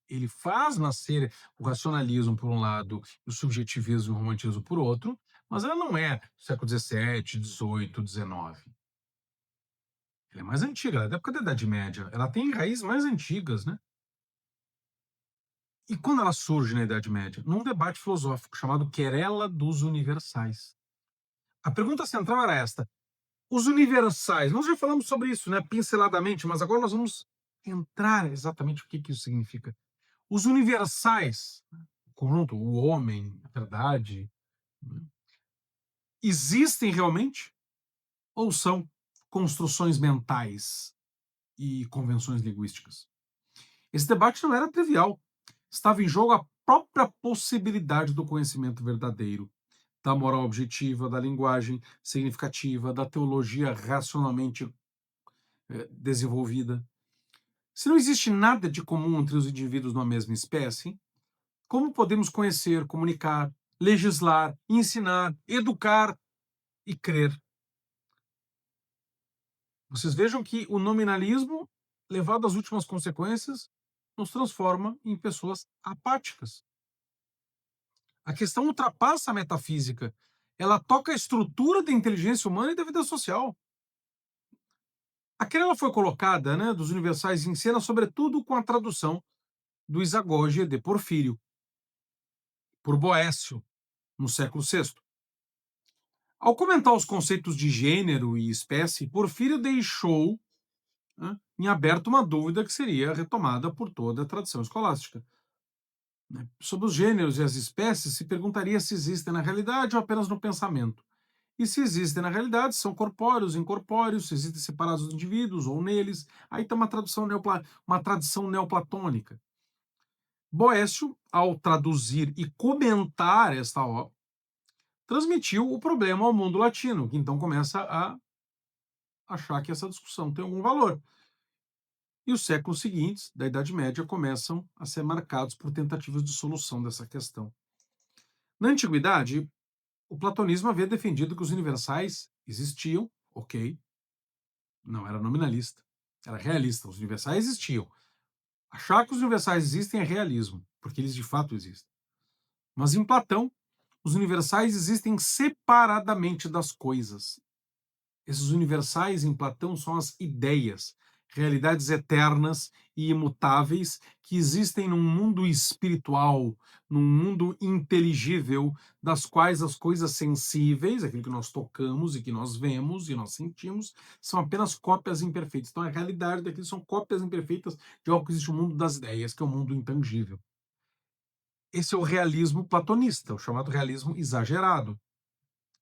ele faz nascer o racionalismo por um lado, o subjetivismo e o romantismo por outro, mas ela não é do século XVII, XVIII, XIX. Ela é mais antiga, ela é da época da Idade Média. Ela tem raízes mais antigas, né? E quando ela surge na Idade Média? Num debate filosófico chamado Querela dos Universais. A pergunta central era esta: Os universais, nós já falamos sobre isso, né, pinceladamente, mas agora nós vamos entrar exatamente o que que isso significa. Os universais, o conjunto, o homem, a verdade, né, existem realmente ou são construções mentais e convenções linguísticas? Esse debate não era trivial. Estava em jogo a própria possibilidade do conhecimento verdadeiro, da moral objetiva, da linguagem significativa, da teologia racionalmente desenvolvida. Se não existe nada de comum entre os indivíduos numa mesma espécie, como podemos conhecer, comunicar, legislar, ensinar, educar e crer? Vocês vejam que o nominalismo, levado às últimas consequências, nos transforma em pessoas apáticas. A questão ultrapassa a metafísica. Ela toca a estrutura da inteligência humana e da vida social. A querela foi colocada, né, dos universais em cena, sobretudo com a tradução do Isagoge de Porfírio, por Boécio, no século VI. Ao comentar os conceitos de gênero e espécie, Porfírio deixou, né, em aberto uma dúvida que seria retomada por toda a tradição escolástica. Né? Sobre os gêneros e as espécies, se perguntaria se existem na realidade ou apenas no pensamento. E se existem na realidade, são corpóreos, incorpóreos, se existem separados dos indivíduos ou neles. Aí está uma tradição neoplatônica. Boécio, ao traduzir e comentar esta obra, transmitiu o problema ao mundo latino, que então começa a achar que essa discussão tem algum valor. E os séculos seguintes, da Idade Média, começam a ser marcados por tentativas de solução dessa questão. Na antiguidade, o platonismo havia defendido que os universais existiam, ok, não era nominalista, era realista, os universais existiam. Achar que os universais existem é realismo, porque eles de fato existem. Mas em Platão, os universais existem separadamente das coisas. Esses universais em Platão são as ideias, realidades eternas e imutáveis que existem num mundo espiritual, num mundo inteligível, das quais as coisas sensíveis, aquilo que nós tocamos e que nós vemos e nós sentimos, são apenas cópias imperfeitas. Então a realidade daquilo são cópias imperfeitas de algo que existe o mundo das ideias, que é o mundo intangível. Esse é o realismo platonista, o chamado realismo exagerado.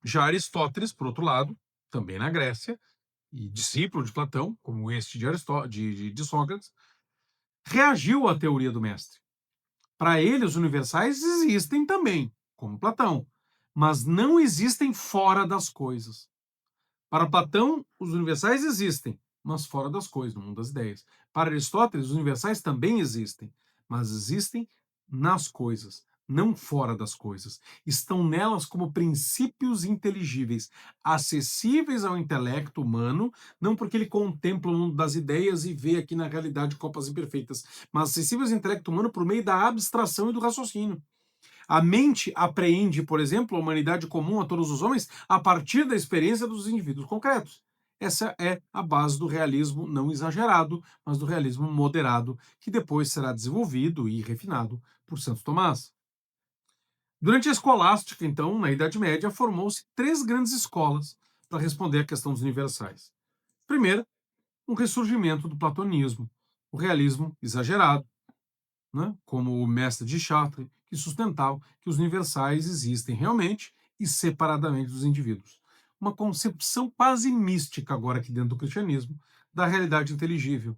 Já Aristóteles, por outro lado, também na Grécia, e discípulo de Platão, como este de Sócrates, reagiu à teoria do mestre. Para ele, os universais existem também, como Platão, mas não existem fora das coisas. Para Platão, os universais existem, mas fora das coisas, no mundo das ideias. Para Aristóteles, os universais também existem, mas existem nas coisas, não fora das coisas. Estão nelas como princípios inteligíveis, acessíveis ao intelecto humano, não porque ele contempla o mundo das ideias e vê aqui na realidade copas imperfeitas, mas acessíveis ao intelecto humano por meio da abstração e do raciocínio. A mente apreende, por exemplo, a humanidade comum a todos os homens a partir da experiência dos indivíduos concretos. Essa é a base do realismo não exagerado, mas do realismo moderado, que depois será desenvolvido e refinado por Santo Tomás. Durante a escolástica, então, na Idade Média, formou-se três grandes escolas para responder à questão dos universais. Primeira, um ressurgimento do platonismo, o realismo exagerado, né, como o mestre de Chartres, que sustentava que os universais existem realmente e separadamente dos indivíduos. Uma concepção quase mística, agora aqui dentro do cristianismo, da realidade inteligível,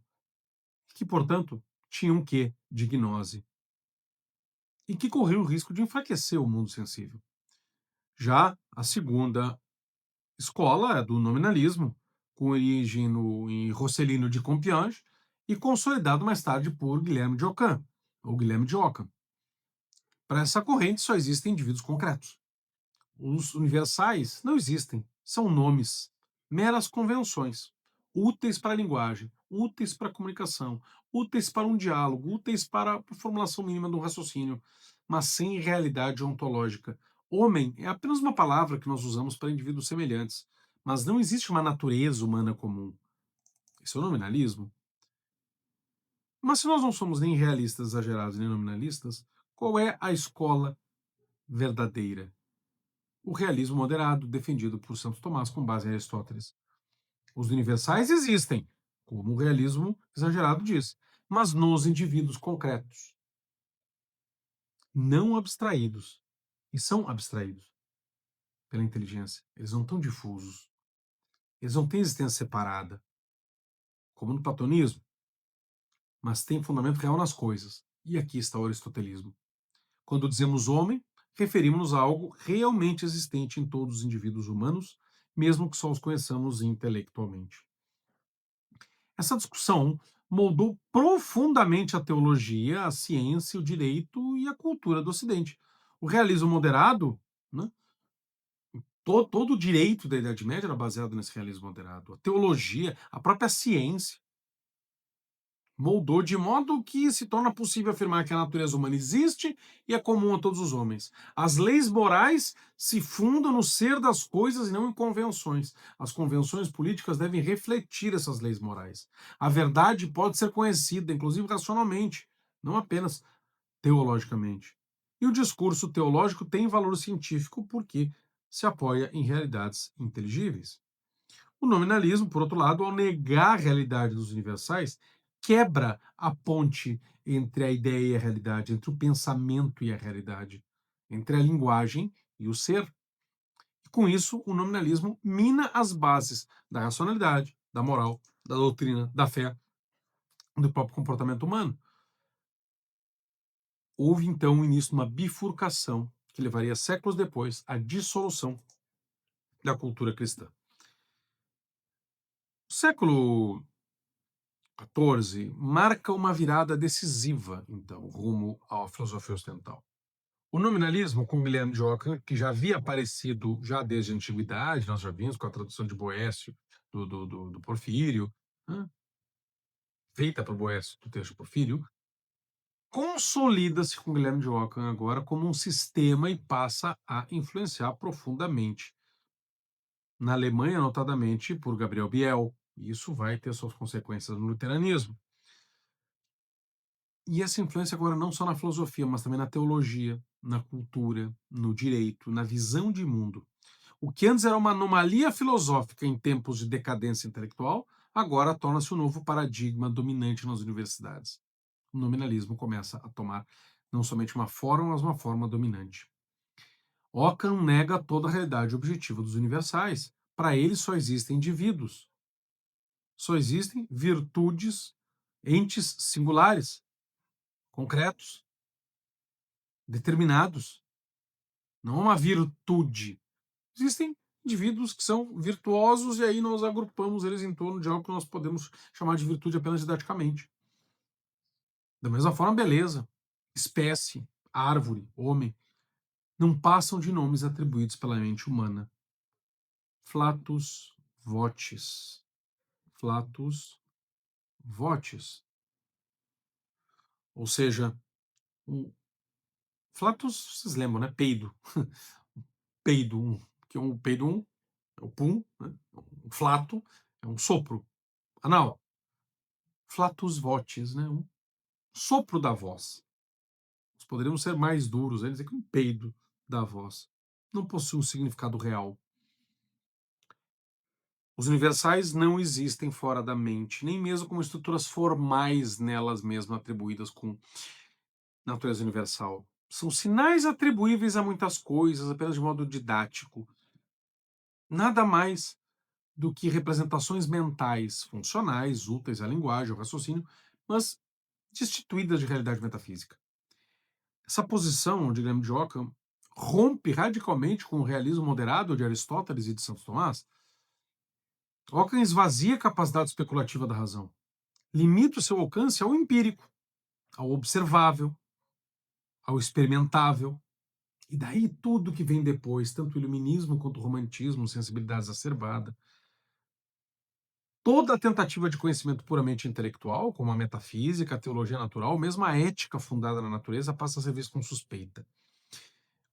que, portanto, tinha um quê de gnose e que corria o risco de enfraquecer o mundo sensível. Já a segunda escola é do nominalismo, com origem em Rosselino de Compiègne e consolidado mais tarde por Guilherme de Ockham, ou Guilherme de Ockham. Para essa corrente só existem indivíduos concretos. Os universais não existem, são nomes, meras convenções, úteis para a linguagem, úteis para a comunicação, úteis para um diálogo, úteis para a formulação mínima de um raciocínio, mas sem realidade ontológica. Homem é apenas uma palavra que nós usamos para indivíduos semelhantes, mas não existe uma natureza humana comum. Esse é o nominalismo. Mas se nós não somos nem realistas exagerados nem nominalistas, qual é a escola verdadeira? O realismo moderado, defendido por Santo Tomás com base em Aristóteles. Os universais existem, como o realismo exagerado diz, mas nos indivíduos concretos, não abstraídos. E são abstraídos pela inteligência. Eles não estão difusos. Eles não têm existência separada, como no platonismo, mas têm fundamento real nas coisas. E aqui está o aristotelismo. Quando dizemos homem, referimos-nos a algo realmente existente em todos os indivíduos humanos, mesmo que só os conheçamos intelectualmente. Essa discussão moldou profundamente a teologia, a ciência, o direito e a cultura do Ocidente. O realismo moderado, né, todo o direito da Idade Média era baseado nesse realismo moderado. A teologia, a própria ciência, moldou de modo que se torna possível afirmar que a natureza humana existe e é comum a todos os homens. As leis morais se fundam no ser das coisas e não em convenções. As convenções políticas devem refletir essas leis morais. A verdade pode ser conhecida, inclusive racionalmente, não apenas teologicamente. E o discurso teológico tem valor científico porque se apoia em realidades inteligíveis. O nominalismo, por outro lado, ao negar a realidade dos universais, quebra a ponte entre a ideia e a realidade, entre o pensamento e a realidade, entre a linguagem e o ser. E com isso, o nominalismo mina as bases da racionalidade, da moral, da doutrina, da fé, do próprio comportamento humano. Houve então o início de uma bifurcação que levaria séculos depois à dissolução da cultura cristã. O século XIV marca uma virada decisiva, então, rumo à filosofia ocidental. O nominalismo, com Guilherme de Ockham, que já havia aparecido já desde a antiguidade, nós já vimos com a tradução de Boécio do Porfírio, né, feita por Boécio do texto Porfírio, consolida-se com Guilherme de Ockham agora como um sistema e passa a influenciar profundamente. Na Alemanha, notadamente por Gabriel Biel. E isso vai ter suas consequências no luteranismo. E essa influência agora não só na filosofia, mas também na teologia, na cultura, no direito, na visão de mundo. O que antes era uma anomalia filosófica em tempos de decadência intelectual, agora torna-se um novo paradigma dominante nas universidades. O nominalismo começa a tomar não somente uma forma, mas uma forma dominante. Ockham nega toda a realidade objetiva dos universais. Para ele só existem indivíduos. Só existem virtudes, entes singulares, concretos, determinados. Não é uma virtude. Existem indivíduos que são virtuosos e aí nós agrupamos eles em torno de algo que nós podemos chamar de virtude apenas didaticamente. Da mesma forma, beleza, espécie, árvore, homem, não passam de nomes atribuídos pela mente humana. Flatus votis. Flatus votis. Ou seja, o flatus, vocês lembram, né? Peido. Peido, que um peido é o pum, né? Um flato é um sopro anal. Flatus votis, né? Um sopro da voz. Nós poderíamos ser mais duros, dizer que um peido da voz não possui um significado real. Os universais não existem fora da mente, nem mesmo como estruturas formais nelas mesmas atribuídas com natureza universal. São sinais atribuíveis a muitas coisas, apenas de modo didático. Nada mais do que representações mentais funcionais, úteis à linguagem, ao raciocínio, mas destituídas de realidade metafísica. Essa posição de Guilherme de Ockham rompe radicalmente com o realismo moderado de Aristóteles e de Santo Tomás. Ockham esvazia a capacidade especulativa da razão, limita o seu alcance ao empírico, ao observável, ao experimentável. E daí tudo que vem depois, tanto o iluminismo quanto o romantismo, sensibilidade exacerbada, toda a tentativa de conhecimento puramente intelectual, como a metafísica, a teologia natural, mesmo a ética fundada na natureza, passa a ser vista com suspeita.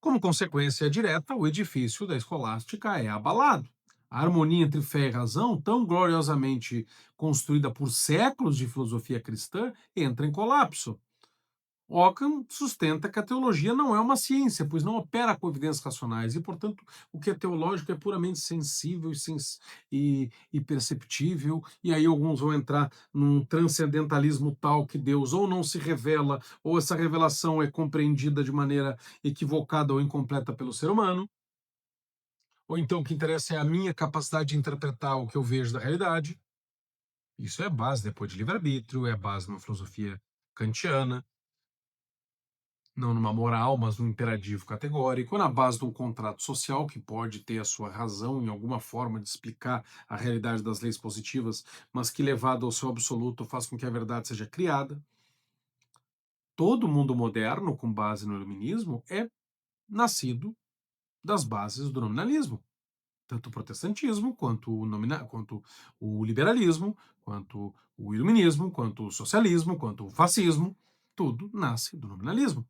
Como consequência direta, o edifício da escolástica é abalado. A harmonia entre fé e razão, tão gloriosamente construída por séculos de filosofia cristã, entra em colapso. Ockham sustenta que a teologia não é uma ciência, pois não opera com evidências racionais, e, portanto, o que é teológico é puramente sensível e perceptível, e aí alguns vão entrar num transcendentalismo tal que Deus ou não se revela, ou essa revelação é compreendida de maneira equivocada ou incompleta pelo ser humano, ou então o que interessa é a minha capacidade de interpretar o que eu vejo da realidade. Isso é base depois de livre-arbítrio, é base numa filosofia kantiana, não numa moral, mas num imperativo categórico, na base de um contrato social que pode ter a sua razão em alguma forma de explicar a realidade das leis positivas, mas que, levado ao seu absoluto, faz com que a verdade seja criada. Todo mundo moderno, com base no iluminismo, é nascido das bases do nominalismo. Tanto o protestantismo, quanto o liberalismo, quanto o iluminismo, quanto o socialismo, quanto o fascismo, tudo nasce do nominalismo.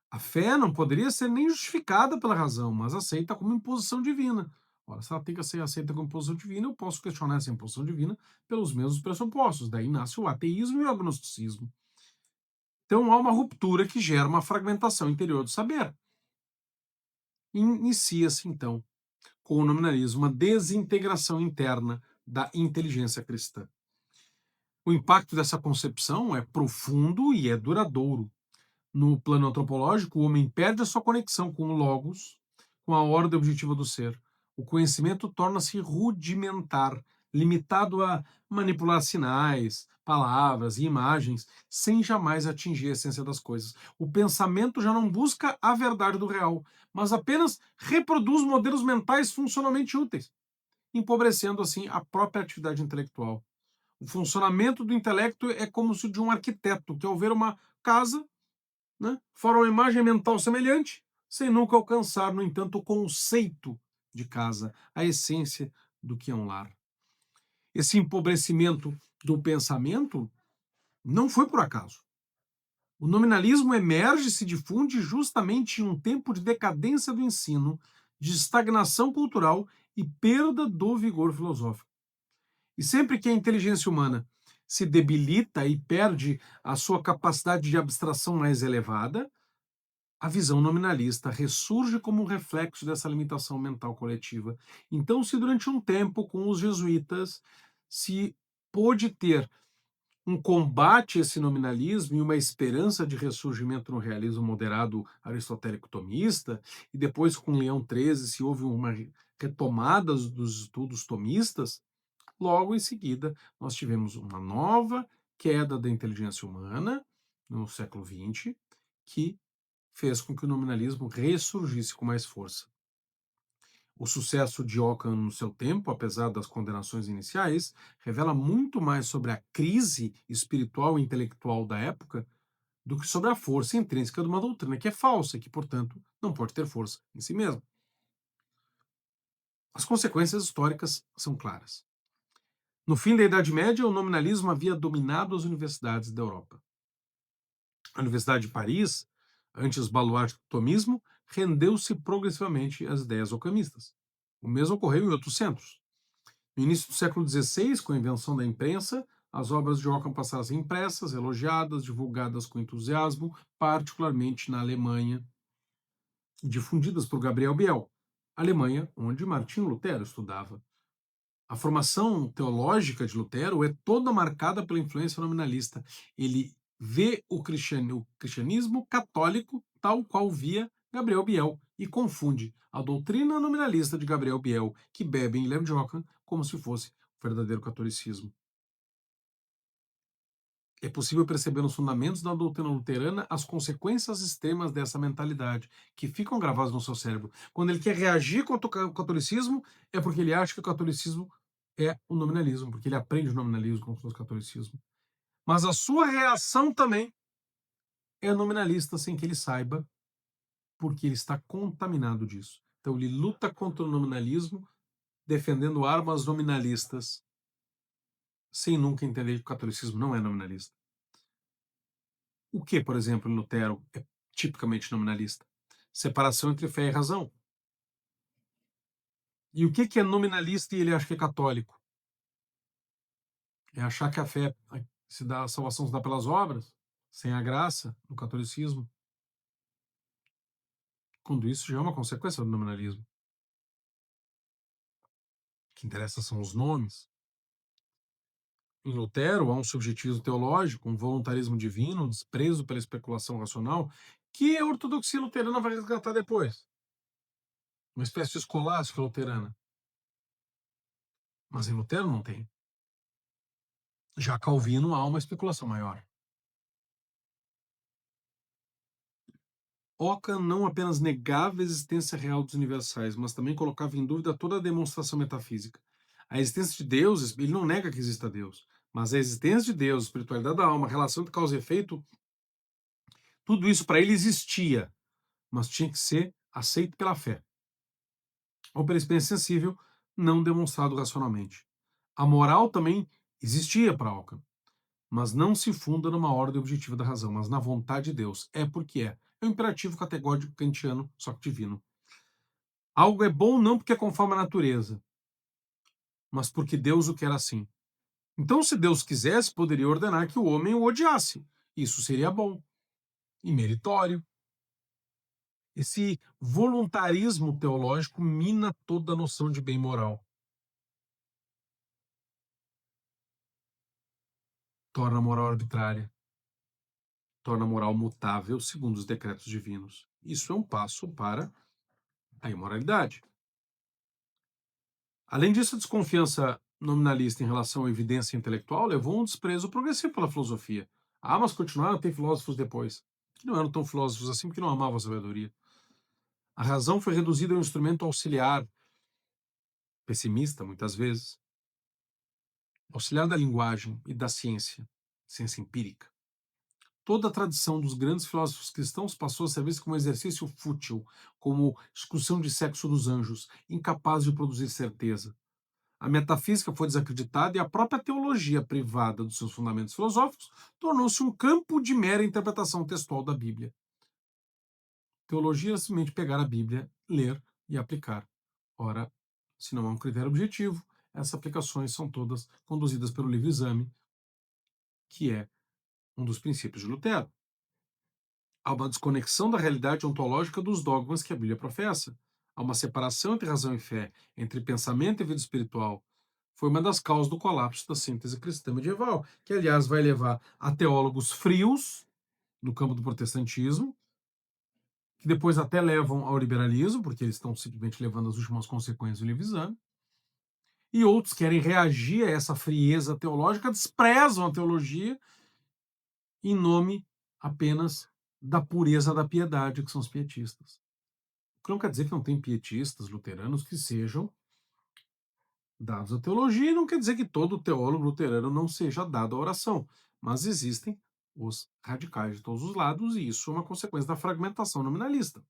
A fé não poderia ser nem justificada pela razão, mas aceita como imposição divina. Ora, se ela tem que ser aceita como imposição divina, eu posso questionar essa imposição divina pelos mesmos pressupostos. Daí nasce o ateísmo e o agnosticismo. Então há uma ruptura que gera uma fragmentação interior do saber. Inicia-se, então, com o nominalismo, uma desintegração interna da inteligência cristã. O impacto dessa concepção é profundo e é duradouro. No plano antropológico, o homem perde a sua conexão com o logos, com a ordem objetiva do ser. O conhecimento torna-se rudimentar, limitado a manipular sinais, palavras e imagens, sem jamais atingir a essência das coisas. O pensamento já não busca a verdade do real, mas apenas reproduz modelos mentais funcionalmente úteis, empobrecendo assim a própria atividade intelectual. O funcionamento do intelecto é como se de um arquiteto que, ao ver uma casa, né, fará uma imagem mental semelhante, sem nunca alcançar, no entanto, o conceito de casa, a essência do que é um lar. Esse empobrecimento do pensamento não foi por acaso. O nominalismo emerge e se difunde justamente em um tempo de decadência do ensino, de estagnação cultural e perda do vigor filosófico. E sempre que a inteligência humana se debilita e perde a sua capacidade de abstração mais elevada, a visão nominalista ressurge como um reflexo dessa limitação mental coletiva. Então, se durante um tempo, com os jesuítas, se pôde ter um combate a esse nominalismo e uma esperança de ressurgimento no realismo moderado aristotélico tomista, e depois com Leão XIII se houve uma retomada dos estudos tomistas, logo em seguida nós tivemos uma nova queda da inteligência humana no século XX, que fez com que o nominalismo ressurgisse com mais força. O sucesso de Ockham no seu tempo, apesar das condenações iniciais, revela muito mais sobre a crise espiritual e intelectual da época do que sobre a força intrínseca de uma doutrina que é falsa e que, portanto, não pode ter força em si mesma. As consequências históricas são claras. No fim da Idade Média, o nominalismo havia dominado as universidades da Europa. A Universidade de Paris, antes baluarte do tomismo, rendeu-se progressivamente às ideias ocamistas. O mesmo ocorreu em outros centros. No início do século XVI, com a invenção da imprensa, as obras de Ockham passaram a ser impressas, elogiadas, divulgadas com entusiasmo, particularmente na Alemanha, difundidas por Gabriel Biel, Alemanha, onde Martinho Lutero estudava. A formação teológica de Lutero é toda marcada pela influência nominalista. Ele vê o cristianismo católico tal qual via Gabriel Biel e confunde a doutrina nominalista de Gabriel Biel, que bebe em Guilherme de Ockham, como se fosse o verdadeiro catolicismo. É possível perceber nos fundamentos da doutrina luterana as consequências extremas dessa mentalidade, que ficam gravadas no seu cérebro. Quando ele quer reagir contra o catolicismo, é porque ele acha que o catolicismo é o nominalismo, porque ele aprende o nominalismo como se fosse o catolicismo. Mas a sua reação também é nominalista sem que ele saiba, porque ele está contaminado disso. Então ele luta contra o nominalismo, defendendo armas nominalistas, sem nunca entender que o catolicismo não é nominalista. O que, por exemplo, em Lutero é tipicamente nominalista? Separação entre fé e razão. E o que é nominalista e ele acha que é católico? É achar que a fé se dá, a salvação se dá pelas obras? sem a graça, no catolicismo, quando isso já é uma consequência do nominalismo. O que interessa são os nomes. Em Lutero, há um subjetivismo teológico, um voluntarismo divino, um desprezo pela especulação racional, que a ortodoxia luterana vai resgatar depois. Uma espécie de escolástica luterana. Mas em Lutero não tem. Já Calvino há uma especulação maior. Ockham não apenas negava a existência real dos universais, mas também colocava em dúvida toda a demonstração metafísica. A existência de Deus, ele não nega que exista Deus, mas a existência de Deus, a espiritualidade da alma, a relação de causa e efeito, tudo isso para ele existia, mas tinha que ser aceito pela fé ou pela experiência sensível, não demonstrado racionalmente. A moral também existia para Ockham, mas não se funda numa ordem objetiva da razão, mas na vontade de Deus. É porque é. É um imperativo categórico kantiano, só que divino. Algo é bom não porque é conforme a natureza, mas porque Deus o quer assim. Então, se Deus quisesse, poderia ordenar que o homem o odiasse. Isso seria bom e meritório. Esse voluntarismo teológico mina toda a noção de bem moral, torna a moral arbitrária, torna a moral mutável segundo os decretos divinos. Isso é um passo para a imoralidade. Além disso, a desconfiança nominalista em relação à evidência intelectual levou a um desprezo progressivo pela filosofia. Ah, mas continuaram, tem filósofos depois, que não eram tão filósofos assim porque não amavam a sabedoria. A razão foi reduzida a um instrumento auxiliar, pessimista muitas vezes, auxiliar da linguagem e da ciência, ciência empírica. Toda a tradição dos grandes filósofos cristãos passou a ser vista como um exercício fútil, como discussão de sexo dos anjos, incapaz de produzir certeza. A metafísica foi desacreditada e a própria teologia, privada dos seus fundamentos filosóficos, tornou-se um campo de mera interpretação textual da Bíblia. Teologia é simplesmente pegar a Bíblia, ler e aplicar. Ora, se não há um critério objetivo, essas aplicações são todas conduzidas pelo livre-exame, que é um dos princípios de Lutero. Há uma desconexão da realidade ontológica dos dogmas que a Bíblia professa. Há uma separação entre razão e fé, entre pensamento e vida espiritual. Foi uma das causas do colapso da síntese cristã medieval, que, aliás, vai levar a teólogos frios, no campo do protestantismo, que depois até levam ao liberalismo, porque eles estão simplesmente levando as últimas consequências do livre-exame, e outros querem reagir a essa frieza teológica, desprezam a teologia em nome apenas da pureza da piedade, que são os pietistas. O que não quer dizer que não tem pietistas luteranos que sejam dados à teologia, e não quer dizer que todo teólogo luterano não seja dado à oração, mas existem os radicais de todos os lados, e isso é uma consequência da fragmentação nominalista.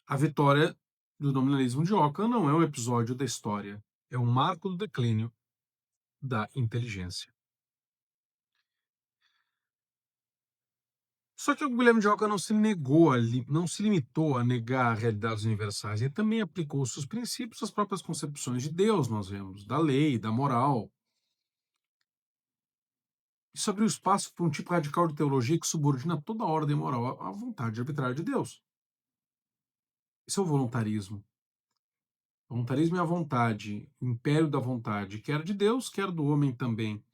A vitória do nominalismo de Ockham não é um episódio da história, é um marco do declínio da inteligência. Só que o Guilherme de Ockham não se limitou a negar realidades universais, ele também aplicou seus princípios às próprias concepções de Deus, nós vemos, da lei, da moral. Isso abriu espaço para um tipo radical de teologia que subordina toda a ordem moral à vontade arbitrária de Deus. Isso é o voluntarismo. O voluntarismo é a vontade, o império da vontade, quer de Deus, quer do homem também.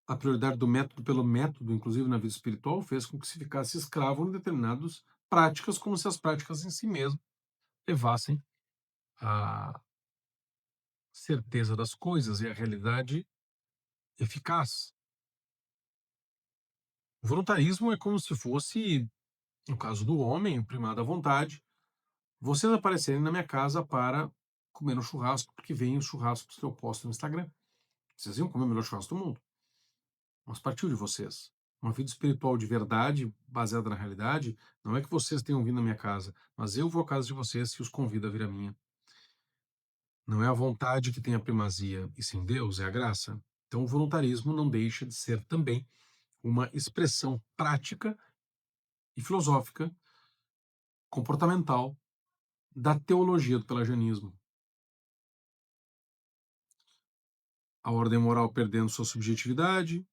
A prioridade do método pelo método, inclusive na vida espiritual, fez com que se ficasse escravo em determinadas práticas, como se as práticas em si mesmas levassem à certeza das coisas e à realidade eficaz. O voluntarismo é como se fosse, no caso do homem, o primado da vontade, vocês aparecerem na minha casa para comer um churrasco, porque vem os churrascos que eu posto no Instagram. Vocês iam comer o melhor churrasco do mundo. Mas partiu de vocês. Uma vida espiritual de verdade, baseada na realidade, não é que vocês tenham vindo na minha casa, mas eu vou à casa de vocês e os convido a vir à minha. Não é a vontade que tem a primazia, e sim Deus, é a graça. Então o voluntarismo não deixa de ser também uma expressão prática e filosófica, comportamental, da teologia do pelagianismo. a ordem moral perdendo sua subjetividade,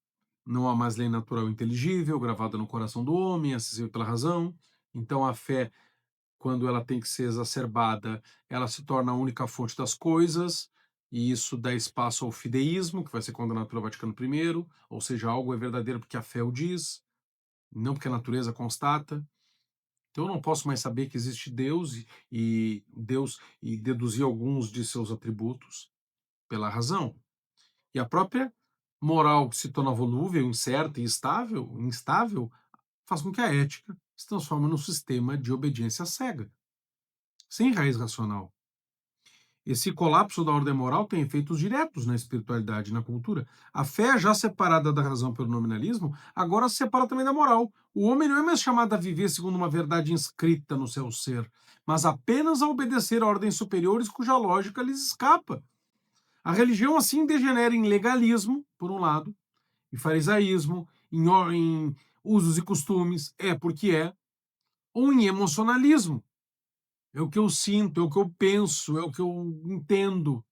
não há mais lei natural inteligível, gravada no coração do homem, acessível pela razão. Então a fé, quando ela tem que ser exacerbada, ela se torna a única fonte das coisas, e isso dá espaço ao fideísmo, que vai ser condenado pelo Vaticano I, ou seja, algo é verdadeiro porque a fé o diz, não porque a natureza constata. Então eu não posso mais saber que existe Deus e deduzir alguns de seus atributos pela razão. E a própria moral que se torna volúvel, incerta e instável, faz com que a ética se transforme num sistema de obediência cega, sem raiz racional. Esse colapso da ordem moral tem efeitos diretos na espiritualidade e na cultura. A fé, já separada da razão pelo nominalismo, agora se separa também da moral. O homem não é mais chamado a viver segundo uma verdade inscrita no seu ser, mas apenas a obedecer a ordens superiores cuja lógica lhes escapa. A religião assim degenera em legalismo, por um lado, em farisaísmo, em usos e costumes, é porque é, ou em emocionalismo. É o que eu sinto, é o que eu penso, é o que eu entendo.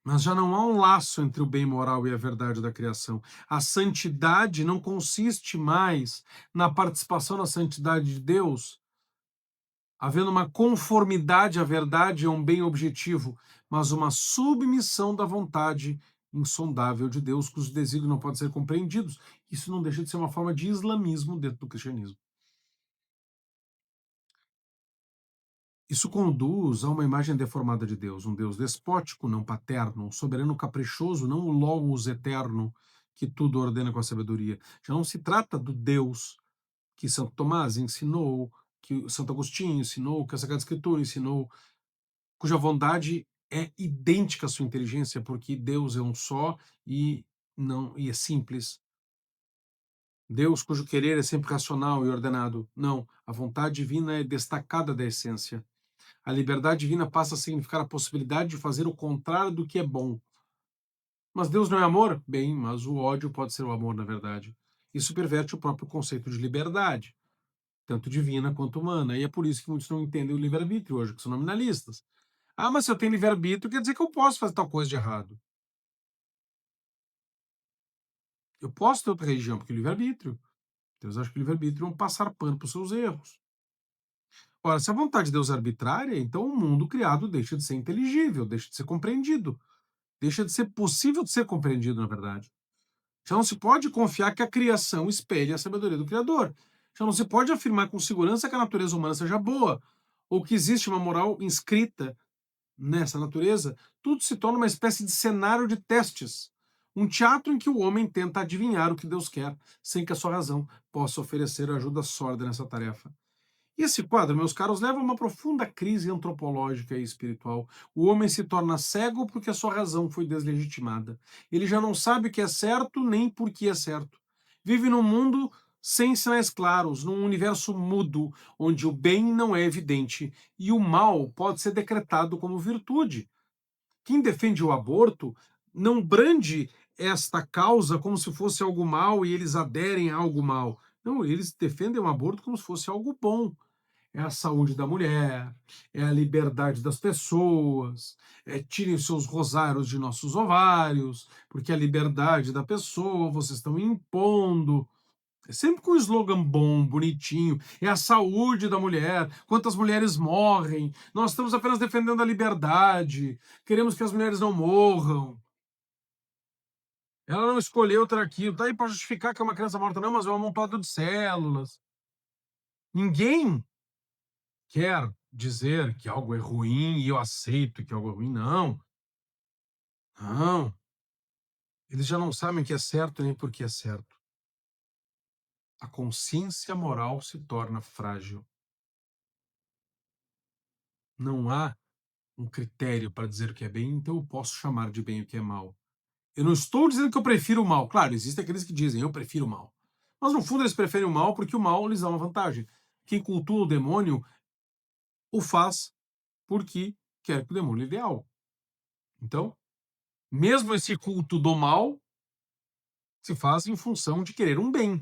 Mas já não há um laço entre o bem moral e a verdade da criação. A santidade não consiste mais na participação na santidade de Deus, havendo uma conformidade à verdade e a um bem objetivo, mas uma submissão da vontade insondável de Deus, cujos desígnios não podem ser compreendidos. Isso não deixa de ser uma forma de islamismo dentro do cristianismo. Isso conduz a uma imagem deformada de Deus, um Deus despótico, não paterno, um soberano caprichoso, não o Logos eterno que tudo ordena com a sabedoria. Já não se trata do Deus que Santo Tomás ensinou, que Santo Agostinho ensinou, que a Sagrada Escritura ensinou, cuja vontade é idêntica à sua inteligência, porque Deus é um só e não e é simples. Deus cujo querer é sempre racional e ordenado. Não, a vontade divina é destacada da essência. A liberdade divina passa a significar a possibilidade de fazer o contrário do que é bom. Mas Deus não é amor? Bem, mas o ódio pode ser o amor, na verdade. Isso perverte o próprio conceito de liberdade, tanto divina quanto humana. E é por isso que muitos não entendem o livre-arbítrio hoje, que são nominalistas. Ah, mas se eu tenho livre-arbítrio, quer dizer que eu posso fazer tal coisa de errado. Eu posso ter outra religião, porque o livre-arbítrio. Deus acha que o livre-arbítrio é um passar pano para os seus erros. Ora, se a vontade de Deus é arbitrária, então o mundo criado deixa de ser inteligível, deixa de ser compreendido. Deixa de ser possível de ser compreendido, na verdade. Já não se pode confiar que a criação espelhe a sabedoria do Criador. Já não se pode afirmar com segurança que a natureza humana seja boa, ou que existe uma moral inscrita nessa natureza. Tudo se torna uma espécie de cenário de testes. Um teatro em que o homem tenta adivinhar o que Deus quer, sem que a sua razão possa oferecer ajuda sólida nessa tarefa. E esse quadro, meus caros, leva a uma profunda crise antropológica e espiritual. O homem se torna cego porque a sua razão foi deslegitimada. Ele já não sabe o que é certo nem por que é certo. Vive num mundo sem sinais claros, num universo mudo, onde o bem não é evidente e o mal pode ser decretado como virtude. Quem defende o aborto não brande esta causa como se fosse algo mal e eles aderem a algo mal. Não, eles defendem o aborto como se fosse algo bom. É a saúde da mulher, é a liberdade das pessoas, tirem seus rosários de nossos ovários, porque a liberdade da pessoa vocês estão impondo. É sempre com um slogan bom, bonitinho. É a saúde da mulher, quantas mulheres morrem. Nós estamos apenas defendendo a liberdade, queremos que as mulheres não morram. Ela não escolheu ter aquilo, tá aí para justificar que é uma criança morta, não, mas é um amontoado de células. Ninguém quer dizer que algo é ruim e eu aceito que algo é ruim. Não, não. Eles já não sabem o que é certo nem por que é certo. A consciência moral se torna frágil. Não há um critério para dizer o que é bem, então eu posso chamar de bem o que é mal. Eu não estou dizendo que eu prefiro o mal. Claro, existem aqueles que dizem eu prefiro o mal. Mas no fundo eles preferem o mal porque o mal lhes dá uma vantagem. Quem cultua o demônio o faz porque quer que o demônio lhe dê algo. Então, mesmo esse culto do mal se faz em função de querer um bem,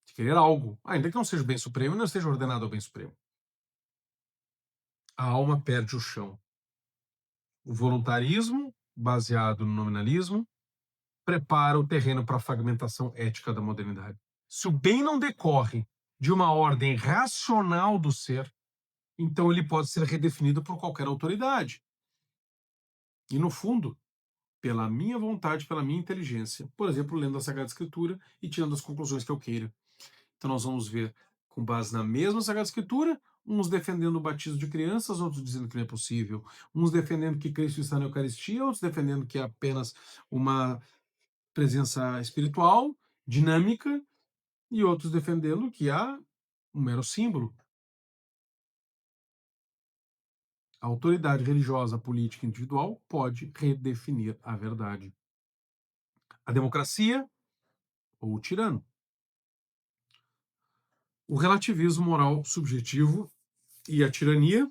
de querer algo, ainda que não seja o bem supremo e não esteja ordenado ao bem supremo. A alma perde o chão. O voluntarismo, baseado no nominalismo, prepara o terreno para a fragmentação ética da modernidade. Se o bem não decorre de uma ordem racional do ser, então ele pode ser redefinido por qualquer autoridade. E, no fundo, pela minha vontade, pela minha inteligência. Por exemplo, lendo a Sagrada Escritura e tirando as conclusões que eu queira. Então nós vamos ver, com base na mesma Sagrada Escritura, uns defendendo o batismo de crianças, outros dizendo que não é possível. Uns defendendo que Cristo está na Eucaristia, outros defendendo que é apenas uma presença espiritual, dinâmica, e outros defendendo que há um mero símbolo. A autoridade religiosa, política e individual pode redefinir a verdade. A democracia ou o tirano. O relativismo moral subjetivo e a tirania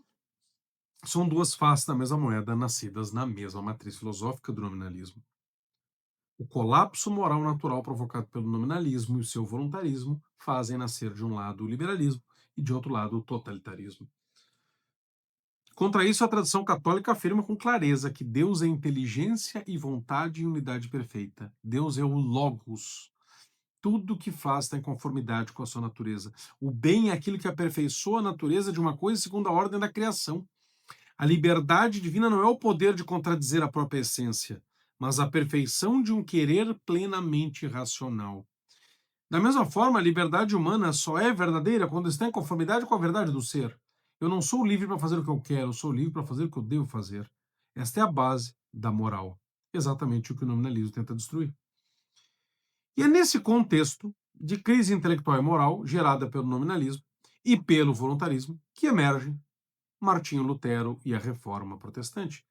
são duas faces da mesma moeda, nascidas na mesma matriz filosófica do nominalismo. O colapso moral natural provocado pelo nominalismo e o seu voluntarismo fazem nascer de um lado o liberalismo e de outro lado o totalitarismo. Contra isso, a tradição católica afirma com clareza que Deus é inteligência e vontade e unidade perfeita. Deus é o Logos. Tudo que faz está em conformidade com a sua natureza. O bem é aquilo que aperfeiçoa a natureza de uma coisa segundo a ordem da criação. A liberdade divina não é o poder de contradizer a própria essência, mas a perfeição de um querer plenamente racional. Da mesma forma, a liberdade humana só é verdadeira quando está em conformidade com a verdade do ser. Eu não sou livre para fazer o que eu quero, eu sou livre para fazer o que eu devo fazer. Esta é a base da moral. Exatamente o que o nominalismo tenta destruir. E é nesse contexto de crise intelectual e moral gerada pelo nominalismo e pelo voluntarismo que emergem Martinho Lutero e a Reforma Protestante.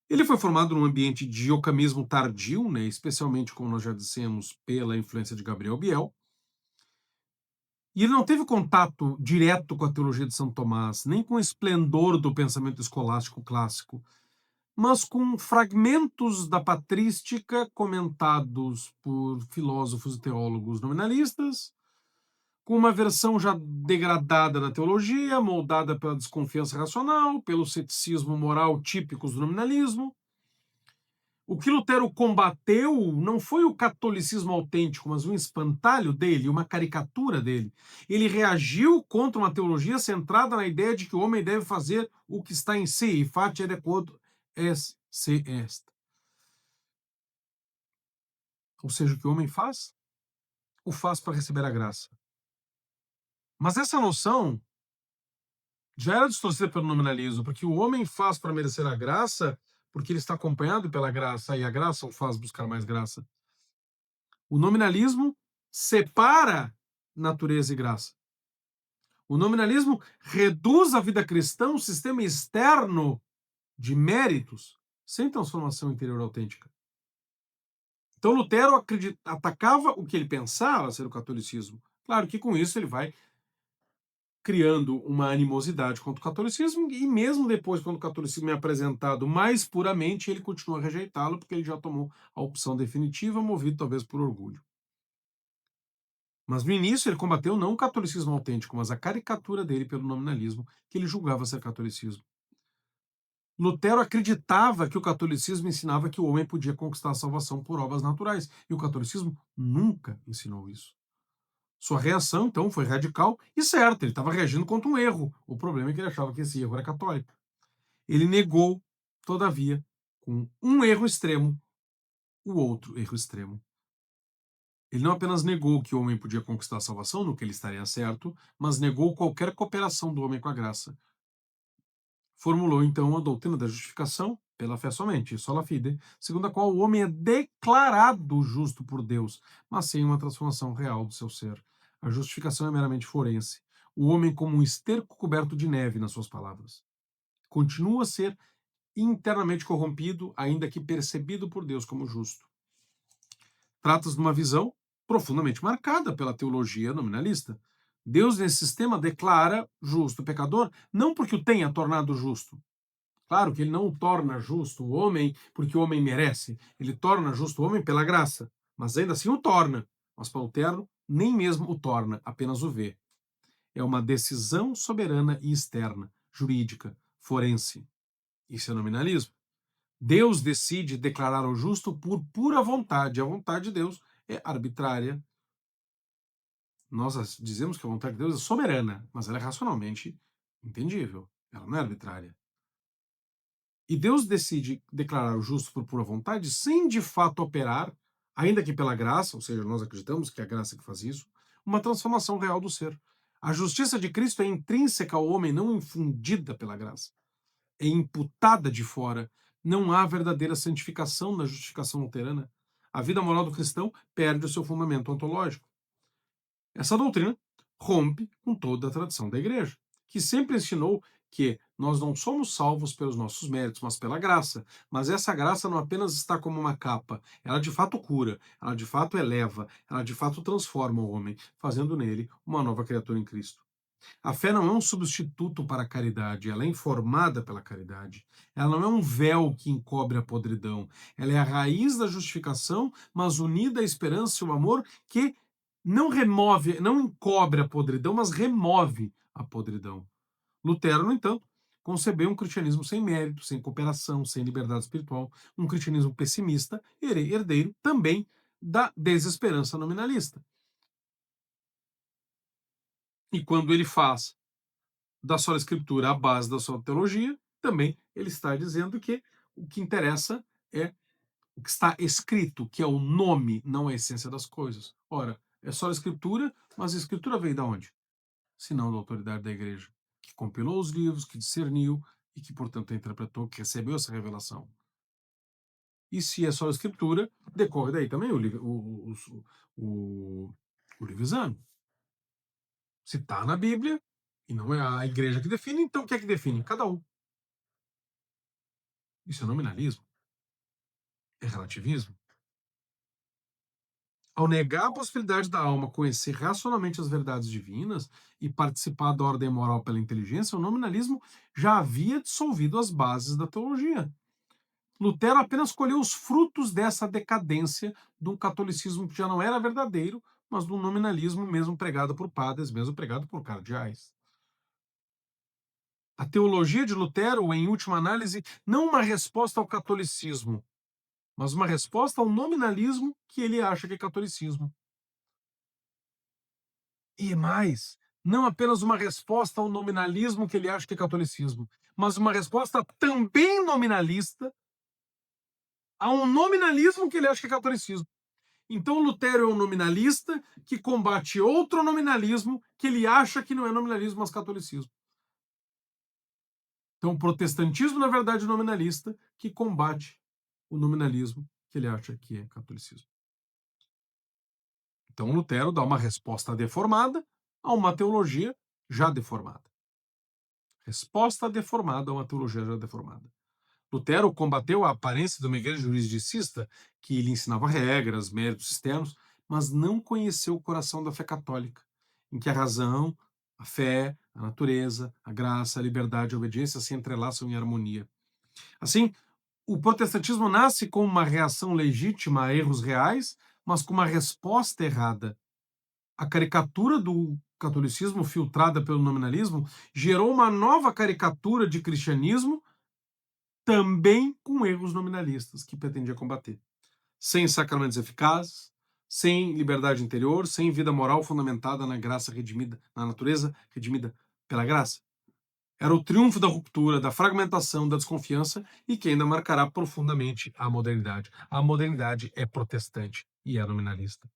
Ele foi formado num ambiente de ocamismo tardio, né, especialmente, como nós já dissemos, pela influência de Gabriel Biel, e ele não teve contato direto com a teologia de São Tomás, nem com o esplendor do pensamento escolástico clássico, mas com fragmentos da patrística comentados por filósofos e teólogos nominalistas, com uma versão já degradada da teologia, moldada pela desconfiança racional, pelo ceticismo moral típicos do nominalismo. O que Lutero combateu não foi o catolicismo autêntico, mas um espantalho dele, uma caricatura dele. Ele reagiu contra uma teologia centrada na ideia de que o homem deve fazer o que está em si, e facere quod se est. Ou seja, o que o homem faz, o faz para receber a graça. Mas essa noção já era distorcida pelo nominalismo, porque o homem faz para merecer a graça porque ele está acompanhado pela graça, e a graça o faz buscar mais graça. O nominalismo separa natureza e graça. O nominalismo reduz a vida cristã a um sistema externo de méritos, sem transformação interior autêntica. Então Lutero atacava o que ele pensava ser o catolicismo. Claro que com isso ele vai criando uma animosidade contra o catolicismo, e mesmo depois, quando o catolicismo é apresentado mais puramente, ele continua a rejeitá-lo, porque ele já tomou a opção definitiva, movido talvez por orgulho. Mas no início ele combateu não o catolicismo autêntico, mas a caricatura dele pelo nominalismo, que ele julgava ser catolicismo. Lutero acreditava que o catolicismo ensinava que o homem podia conquistar a salvação por obras naturais, e o catolicismo nunca ensinou isso. Sua reação, então, foi radical e certa, ele estava reagindo contra um erro. O problema é que ele achava que esse erro era católico. Ele negou, todavia, com um erro extremo, o outro erro extremo. Ele não apenas negou que o homem podia conquistar a salvação, no que ele estaria certo, mas negou qualquer cooperação do homem com a graça. Formulou, então, a doutrina da justificação pela fé somente, sola fide, segundo a qual o homem é declarado justo por Deus, mas sem uma transformação real do seu ser. A justificação é meramente forense. O homem como um esterco coberto de neve, nas suas palavras. Continua a ser internamente corrompido, ainda que percebido por Deus como justo. Trata-se de uma visão profundamente marcada pela teologia nominalista. Deus, nesse sistema, declara justo o pecador, não porque o tenha tornado justo. Claro que ele não o torna justo o homem porque o homem merece. Ele torna justo o homem pela graça. Mas ainda assim o torna. Mas para Lutero, nem mesmo o torna, apenas o vê. É uma decisão soberana e externa, jurídica, forense. Isso é nominalismo. Deus decide declarar o justo por pura vontade. A vontade de Deus é arbitrária. Nós dizemos que a vontade de Deus é soberana, mas ela é racionalmente entendível. Ela não é arbitrária. E Deus decide declarar o justo por pura vontade sem de fato operar, ainda que pela graça, ou seja, nós acreditamos que é a graça que faz isso, uma transformação real do ser. A justiça de Cristo é intrínseca ao homem, não infundida pela graça. É imputada de fora. Não há verdadeira santificação na justificação luterana. A vida moral do cristão perde o seu fundamento ontológico. Essa doutrina rompe com toda a tradição da igreja, que sempre ensinou que nós não somos salvos pelos nossos méritos, mas pela graça. Mas essa graça não apenas está como uma capa, ela de fato cura, ela de fato eleva, ela de fato transforma o homem, fazendo nele uma nova criatura em Cristo. A fé não é um substituto para a caridade, ela é informada pela caridade. Ela não é um véu que encobre a podridão. Ela é a raiz da justificação, mas unida à esperança e ao amor que não remove, não encobre a podridão, mas remove a podridão. Lutero, no entanto, concebeu um cristianismo sem mérito, sem cooperação, sem liberdade espiritual, um cristianismo pessimista, herdeiro também da desesperança nominalista. E quando ele faz da sola escritura a base da sua teologia, também ele está dizendo que o que interessa é o que está escrito, que é o nome, não a essência das coisas. Ora, é só a escritura, mas a escritura veio de onde? Se não da autoridade da igreja, que compilou os livros, que discerniu e que, portanto, interpretou, que recebeu essa revelação. E se é só a escritura, decorre daí também o, o livro exame. Se está na Bíblia, e não é a igreja que define, então o que é que define? Cada um. Isso é nominalismo? É relativismo? Ao negar a possibilidade da alma conhecer racionalmente as verdades divinas e participar da ordem moral pela inteligência, o nominalismo já havia dissolvido as bases da teologia. Lutero apenas colheu os frutos dessa decadência de um catolicismo que já não era verdadeiro, mas de um nominalismo mesmo pregado por padres, mesmo pregado por cardeais. A teologia de Lutero, em última análise, não uma resposta ao catolicismo, mas uma resposta ao nominalismo que ele acha que é catolicismo. E mais, não apenas uma resposta ao nominalismo que ele acha que é catolicismo, mas uma resposta também nominalista a um nominalismo que ele acha que é catolicismo. Então Lutero é um nominalista que combate outro nominalismo que ele acha que não é nominalismo, mas catolicismo. Então o protestantismo, na verdade, é nominalista que combate o nominalismo que ele acha que é catolicismo. Então Lutero dá uma resposta deformada a uma teologia já deformada. Resposta deformada a uma teologia já deformada. Lutero combateu a aparência de uma igreja juridicista que lhe ensinava regras, méritos externos, mas não conheceu o coração da fé católica, em que a razão, a fé, a natureza, a graça, a liberdade e a obediência se entrelaçam em harmonia. Assim, o protestantismo nasce como uma reação legítima a erros reais, mas com uma resposta errada. A caricatura do catolicismo, filtrada pelo nominalismo, gerou uma nova caricatura de cristianismo, também com erros nominalistas, que pretendia combater. Sem sacramentos eficazes, sem liberdade interior, sem vida moral fundamentada na graça redimida, na natureza redimida pela graça. Era o triunfo da ruptura, da fragmentação, da desconfiança e que ainda marcará profundamente a modernidade. A modernidade é protestante e é nominalista.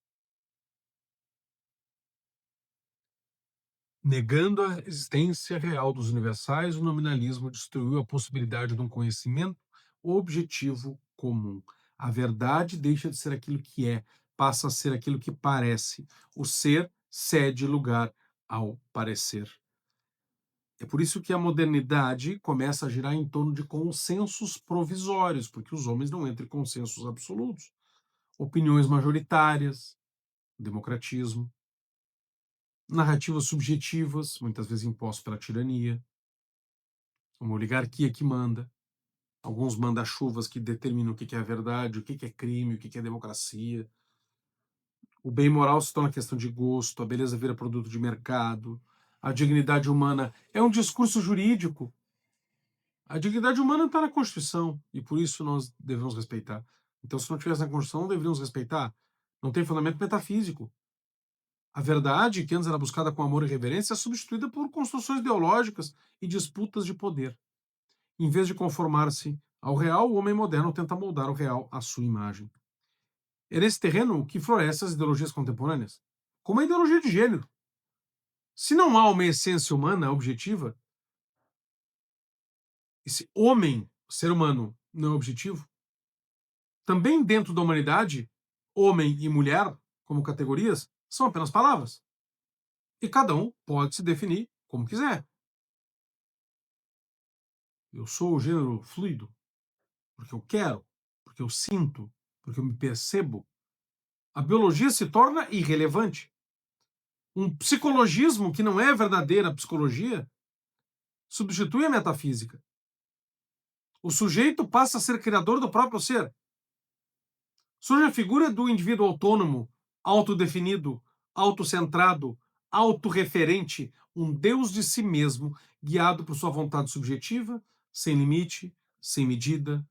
Negando a existência real dos universais, o nominalismo destruiu a possibilidade de um conhecimento objetivo comum. A verdade deixa de ser aquilo que é, passa a ser aquilo que parece. O ser cede lugar ao parecer. É por isso que a modernidade começa a girar em torno de consensos provisórios, porque os homens não entram em consensos absolutos. Opiniões majoritárias, democratismo, narrativas subjetivas, muitas vezes impostas pela tirania, uma oligarquia que manda, alguns manda-chuvas que determinam o que é a verdade, o que é crime, o que é democracia. O bem moral se torna questão de gosto, a beleza vira produto de mercado, a dignidade humana é um discurso jurídico. A dignidade humana está na Constituição e por isso nós devemos respeitar. Então, se não tivesse na Constituição, não deveríamos respeitar. Não tem fundamento metafísico. A verdade, que antes era buscada com amor e reverência, é substituída por construções ideológicas e disputas de poder. Em vez de conformar-se ao real, o homem moderno tenta moldar o real à sua imagem. É nesse terreno que florescem as ideologias contemporâneas, como a ideologia de gênero. Se não há uma essência humana objetiva, esse homem, ser humano, não é objetivo, também dentro da humanidade, homem e mulher, como categorias, são apenas palavras. E cada um pode se definir como quiser. Eu sou o gênero fluido, porque eu quero, porque eu sinto, porque eu me percebo. A biologia se torna irrelevante. Um psicologismo que não é verdadeira psicologia substitui a metafísica. O sujeito passa a ser criador do próprio ser. Surge a figura do indivíduo autônomo, autodefinido, autocentrado, autorreferente, um Deus de si mesmo, guiado por sua vontade subjetiva, sem limite, sem medida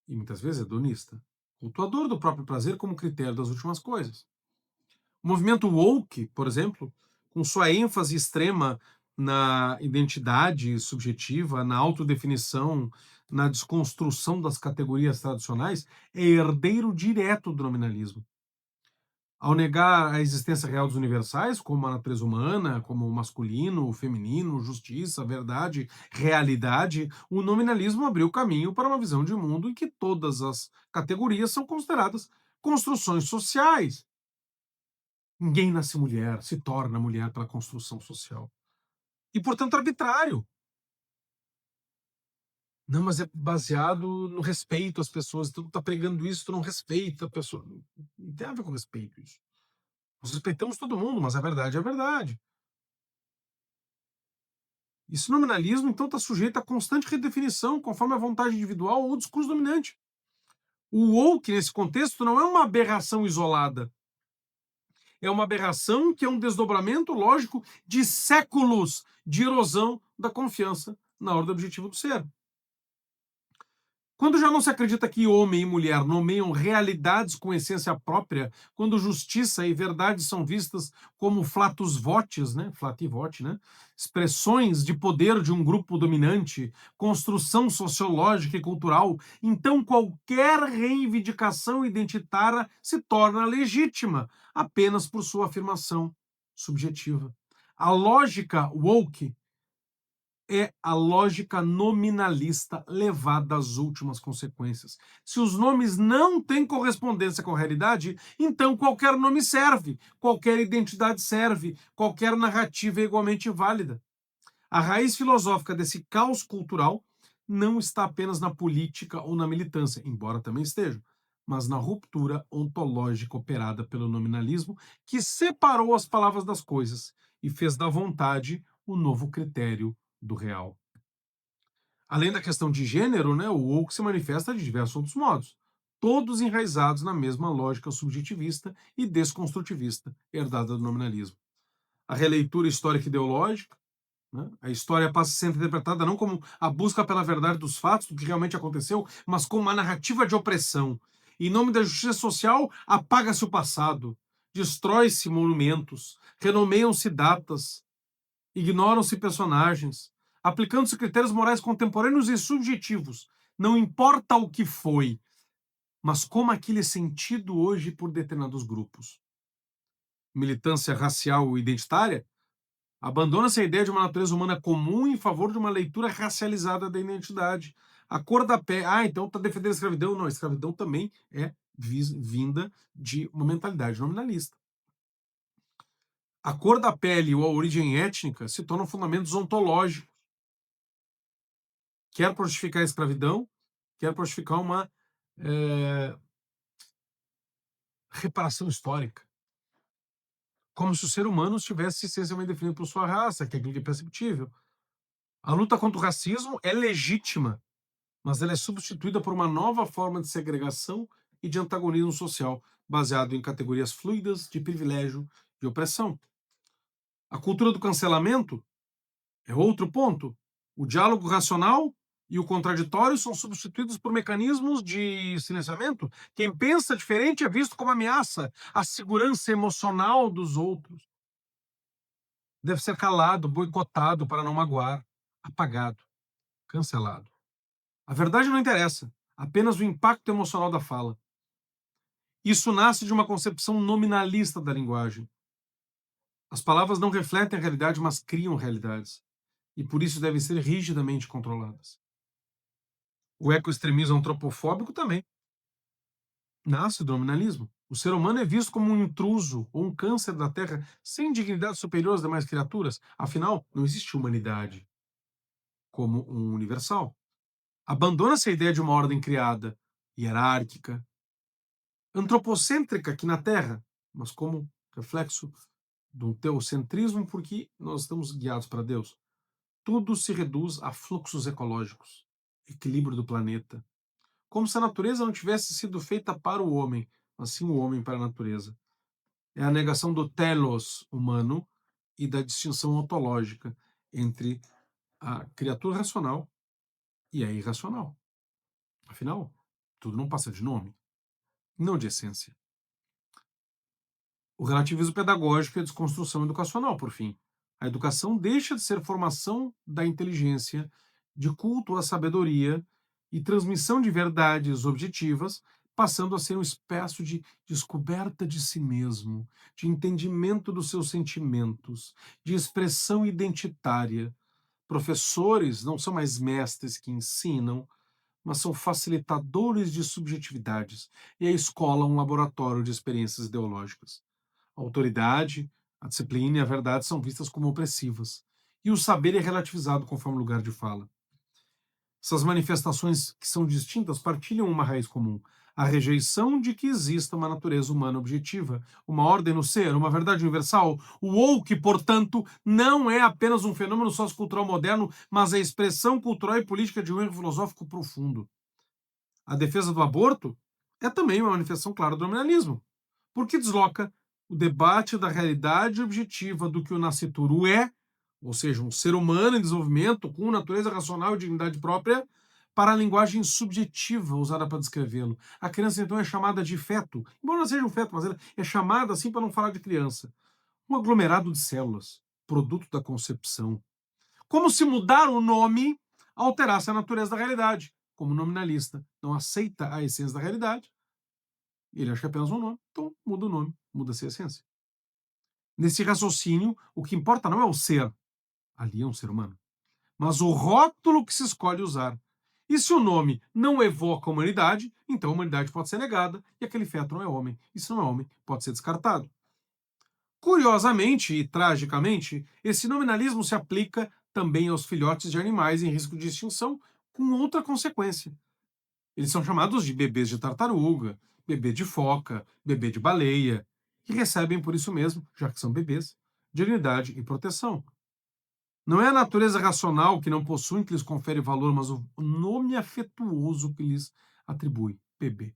e muitas vezes hedonista, cultuador do próprio prazer como critério das últimas coisas. O movimento woke, por exemplo, com sua ênfase extrema na identidade subjetiva, na autodefinição, na desconstrução das categorias tradicionais, é herdeiro direto do nominalismo. Ao negar a existência real dos universais, como a natureza humana, como o masculino, o feminino, justiça, verdade, realidade, o nominalismo abriu caminho para uma visão de mundo em que todas as categorias são consideradas construções sociais. Ninguém nasce mulher, se torna mulher pela construção social. E, portanto, arbitrário. Não, mas é baseado no respeito às pessoas. Tu tá pregando isso, tu não respeita a pessoa. Não tem a ver com respeito isso. Nós respeitamos todo mundo, mas a verdade é a verdade. Esse nominalismo, então, está sujeito a constante redefinição conforme a vontade individual ou o discurso dominante. O woke, nesse contexto, não é uma aberração isolada. É uma aberração que é um desdobramento lógico de séculos de erosão da confiança na ordem objetiva do ser. Quando já não se acredita que homem e mulher nomeiam realidades com essência própria, quando justiça e verdade são vistas como flatus votis, né, flati voti, né, expressões de poder de um grupo dominante, construção sociológica e cultural, então qualquer reivindicação identitária se torna legítima apenas por sua afirmação subjetiva. A lógica woke é a lógica nominalista levada às últimas consequências. Se os nomes não têm correspondência com a realidade, então qualquer nome serve, qualquer identidade serve, qualquer narrativa é igualmente válida. A raiz filosófica desse caos cultural não está apenas na política ou na militância, embora também esteja, mas na ruptura ontológica operada pelo nominalismo, que separou as palavras das coisas e fez da vontade o novo critério do real. Além da questão de gênero, né, o woke se manifesta de diversos outros modos, todos enraizados na mesma lógica subjetivista e desconstrutivista herdada do nominalismo. A releitura histórica e ideológica, né, a história passa a ser interpretada não como a busca pela verdade dos fatos, do que realmente aconteceu, mas como uma narrativa de opressão. Em nome da justiça social, apaga-se o passado, destrói-se monumentos, renomeiam-se datas, ignoram-se personagens, aplicando-se critérios morais contemporâneos e subjetivos. Não importa o que foi, mas como aquilo é sentido hoje por determinados grupos. Militância racial ou identitária abandona-se a ideia de uma natureza humana comum em favor de uma leitura racializada da identidade. A cor da pele. Ah, então está defendendo a escravidão? Não, a escravidão também é vinda de uma mentalidade nominalista. A cor da pele ou a origem étnica se tornam fundamentos ontológicos. Quer para justificar a escravidão, quer para justificar uma reparação histórica. Como se o ser humano estivesse essencialmente definido por sua raça, que é aquilo que é perceptível. A luta contra o racismo é legítima, mas ela é substituída por uma nova forma de segregação e de antagonismo social, baseado em categorias fluidas de privilégio e opressão. A cultura do cancelamento é outro ponto. O diálogo racional e o contraditório são substituídos por mecanismos de silenciamento. Quem pensa diferente é visto como ameaça à segurança emocional dos outros. Deve ser calado, boicotado para não magoar, apagado, cancelado. A verdade não interessa, apenas o impacto emocional da fala. Isso nasce de uma concepção nominalista da linguagem. As palavras não refletem a realidade, mas criam realidades. E por isso devem ser rigidamente controladas. O ecoextremismo antropofóbico também nasce do nominalismo. O ser humano é visto como um intruso ou um câncer da Terra, sem dignidade superior às demais criaturas. Afinal, não existe humanidade como um universal. Abandona-se a ideia de uma ordem criada, hierárquica, antropocêntrica aqui na Terra, mas como reflexo do teocentrismo, porque nós estamos guiados para Deus. Tudo se reduz a fluxos ecológicos, equilíbrio do planeta, como se a natureza não tivesse sido feita para o homem, mas sim o homem para a natureza. É a negação do telos humano e da distinção ontológica entre a criatura racional e a irracional. Afinal, tudo não passa de nome, não de essência. O relativismo pedagógico e a desconstrução educacional, por fim. A educação deixa de ser formação da inteligência, de culto à sabedoria e transmissão de verdades objetivas, passando a ser uma espécie de descoberta de si mesmo, de entendimento dos seus sentimentos, de expressão identitária. Professores não são mais mestres que ensinam, mas são facilitadores de subjetividades, e a escola é um laboratório de experiências ideológicas. A autoridade, a disciplina e a verdade são vistas como opressivas, e o saber é relativizado conforme o lugar de fala. Essas manifestações que são distintas partilham uma raiz comum: a rejeição de que exista uma natureza humana objetiva, uma ordem no ser, uma verdade universal. O woke, portanto, não é apenas um fenômeno sociocultural moderno, mas a expressão cultural e política de um erro filosófico profundo. A defesa do aborto é também uma manifestação clara do nominalismo, porque desloca o debate da realidade objetiva do que o nascituro é, ou seja, um ser humano em desenvolvimento com natureza racional e dignidade própria, para a linguagem subjetiva usada para descrevê-lo. A criança, então, é chamada de feto, embora não seja um feto, mas ela é chamada assim para não falar de criança. Um aglomerado de células, produto da concepção. Como se mudar o nome alterasse a natureza da realidade. Como nominalista não aceita a essência da realidade, ele acha que é apenas um nome, então muda o nome, muda-se a essência. Nesse raciocínio, o que importa não é o ser, ali é um ser humano, mas o rótulo que se escolhe usar. E se o nome não evoca a humanidade, então a humanidade pode ser negada e aquele feto não é homem. E se não é homem, pode ser descartado. Curiosamente e tragicamente, esse nominalismo se aplica também aos filhotes de animais em risco de extinção, com outra consequência. Eles são chamados de bebês de tartaruga, bebê de foca, bebê de baleia, e recebem por isso mesmo, já que são bebês, dignidade e proteção. Não é a natureza racional que não possuem que lhes confere valor, mas o nome afetuoso que lhes atribui, bebê.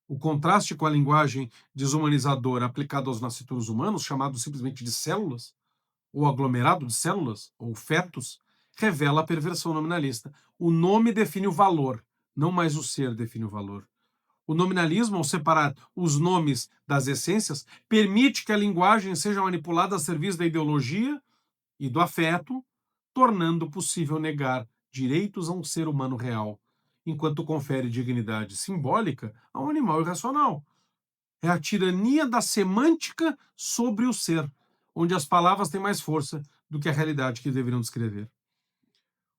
O contraste com a linguagem desumanizadora aplicada aos nascituros humanos, chamados simplesmente de células, ou aglomerado de células, ou fetos, revela a perversão nominalista. O nome define o valor, não mais o ser define o valor. O nominalismo, ao separar os nomes das essências, permite que a linguagem seja manipulada a serviço da ideologia e do afeto, tornando possível negar direitos a um ser humano real, enquanto confere dignidade simbólica a um animal irracional. É a tirania da semântica sobre o ser, onde as palavras têm mais força do que a realidade que deveriam descrever.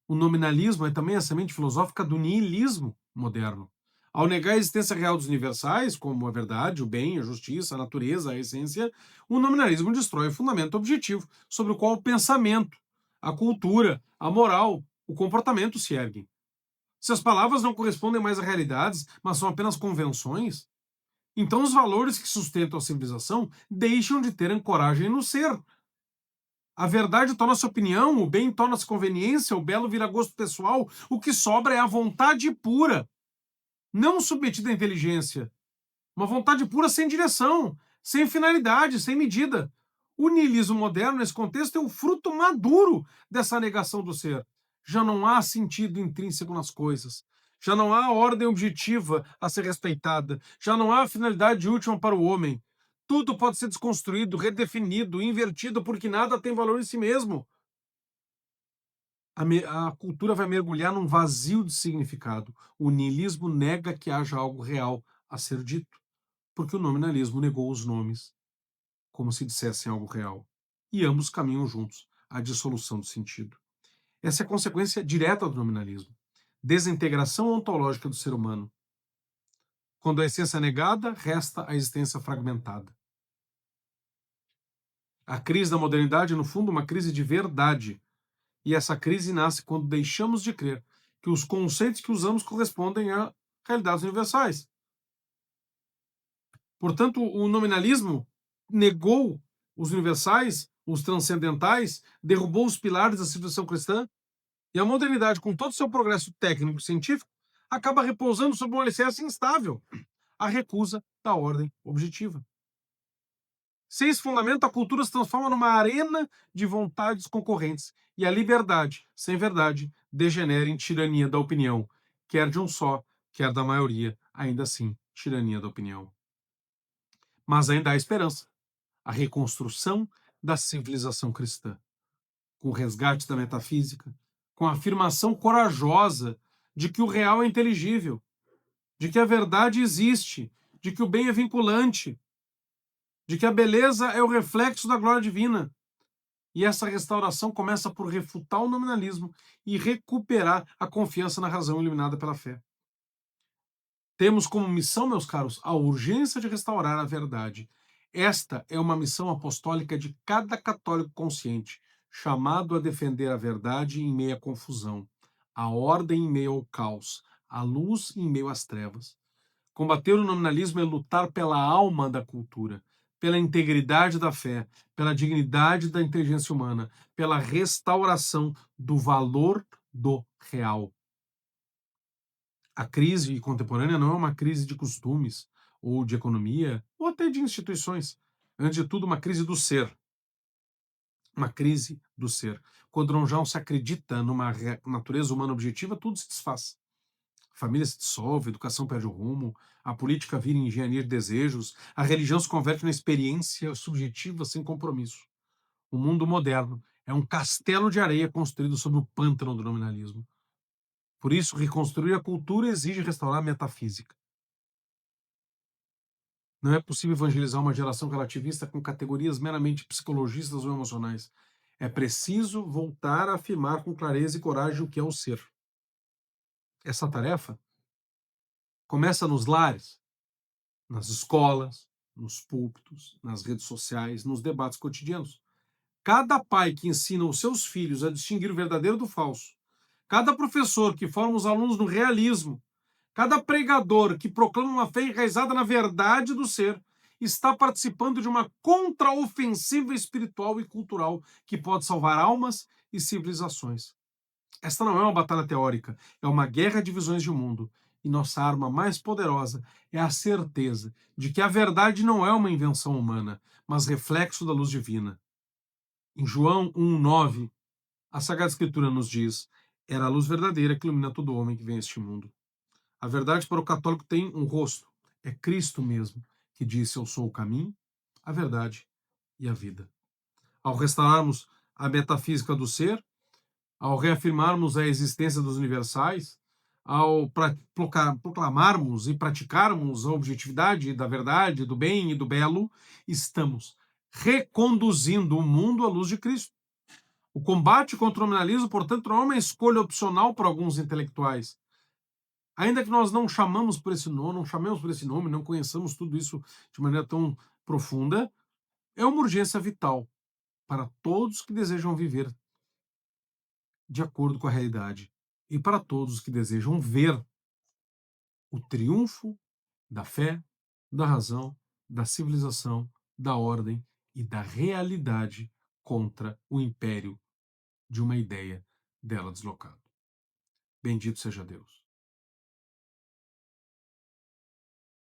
O nominalismo é também a semente filosófica do niilismo moderno. Ao negar a existência real dos universais, como a verdade, o bem, a justiça, a natureza, a essência, o nominalismo destrói o fundamento objetivo sobre o qual o pensamento, a cultura, a moral, o comportamento se erguem. Se as palavras não correspondem mais a realidades, mas são apenas convenções, então os valores que sustentam a civilização deixam de ter ancoragem no ser. A verdade torna-se opinião, o bem torna-se conveniência, o belo vira gosto pessoal, o que sobra é a vontade pura, não submetida à inteligência. Uma vontade pura sem direção, sem finalidade, sem medida. O niilismo moderno, nesse contexto, é o fruto maduro dessa negação do ser. já não há sentido intrínseco nas coisas, já não há ordem objetiva a ser respeitada, já não há finalidade última para o homem. Tudo pode ser desconstruído, redefinido, invertido, porque nada tem valor em si mesmo. A cultura vai mergulhar num vazio de significado. O niilismo nega que haja algo real a ser dito, porque o nominalismo negou os nomes, como se dissessem algo real. E ambos caminham juntos à dissolução do sentido. Essa é a consequência direta do nominalismo. Desintegração ontológica do ser humano. Quando a essência é negada, resta a existência fragmentada. A crise da modernidade, no fundo, é uma crise de verdade. E essa crise nasce quando deixamos de crer que os conceitos que usamos correspondem a realidades universais. Portanto, o nominalismo negou os universais, os transcendentais, derrubou os pilares da civilização cristã, e a modernidade, com todo o seu progresso técnico e científico, acaba repousando sobre um alicerce instável, a recusa da ordem objetiva. Sem esse fundamento, a cultura se transforma numa arena de vontades concorrentes, e a liberdade, sem verdade, degenera em tirania da opinião, quer de um só, quer da maioria, ainda assim, tirania da opinião. Mas ainda há esperança. A reconstrução da civilização cristã, com o resgate da metafísica, com a afirmação corajosa de que o real é inteligível, de que a verdade existe, de que o bem é vinculante, de que a beleza é o reflexo da glória divina. E essa restauração começa por refutar o nominalismo e recuperar a confiança na razão iluminada pela fé. Temos como missão, meus caros, a urgência de restaurar a verdade. Esta é uma missão apostólica de cada católico consciente, chamado a defender a verdade em meio à confusão, a ordem em meio ao caos, a luz em meio às trevas. Combater o nominalismo é lutar pela alma da cultura, pela integridade da fé, pela dignidade da inteligência humana, pela restauração do valor do real. A crise contemporânea não é uma crise de costumes, ou de economia, ou até de instituições. Antes de tudo, uma crise do ser. Uma crise do ser. Quando não se acredita numa natureza humana objetiva, tudo se desfaz. A família se dissolve, a educação perde o rumo, a política vira engenharia de desejos, a religião se converte na experiência subjetiva sem compromisso. O mundo moderno é um castelo de areia construído sobre o pântano do nominalismo. Por isso, reconstruir a cultura exige restaurar a metafísica. Não é possível evangelizar uma geração relativista com categorias meramente psicologistas ou emocionais. É preciso voltar a afirmar com clareza e coragem o que é o ser. Essa tarefa começa nos lares, nas escolas, nos púlpitos, nas redes sociais, nos debates cotidianos. Cada pai que ensina os seus filhos a distinguir o verdadeiro do falso, cada professor que forma os alunos no realismo, cada pregador que proclama uma fé enraizada na verdade do ser, está participando de uma contraofensiva espiritual e cultural que pode salvar almas e civilizações. Esta não é uma batalha teórica, é uma guerra de visões de mundo. E nossa arma mais poderosa é a certeza de que a verdade não é uma invenção humana, mas reflexo da luz divina. Em João 1,9, a Sagrada Escritura nos diz: era a luz verdadeira que ilumina todo homem que vem a este mundo. A verdade para o católico tem um rosto. É Cristo mesmo, que disse: eu sou o caminho, a verdade e a vida. Ao restaurarmos a metafísica do ser, ao reafirmarmos a existência dos universais, ao proclamarmos e praticarmos a objetividade da verdade, do bem e do belo, estamos reconduzindo o mundo à luz de Cristo. O combate contra o nominalismo, portanto, não é uma escolha opcional para alguns intelectuais. Ainda que nós não chamamos por esse nome, não chamemos por esse nome, não conheçamos tudo isso de maneira tão profunda, é uma urgência vital para todos que desejam viver de acordo com a realidade e para todos que desejam ver o triunfo da fé, da razão, da civilização, da ordem e da realidade contra o império de uma ideia dela deslocada. Bendito seja Deus.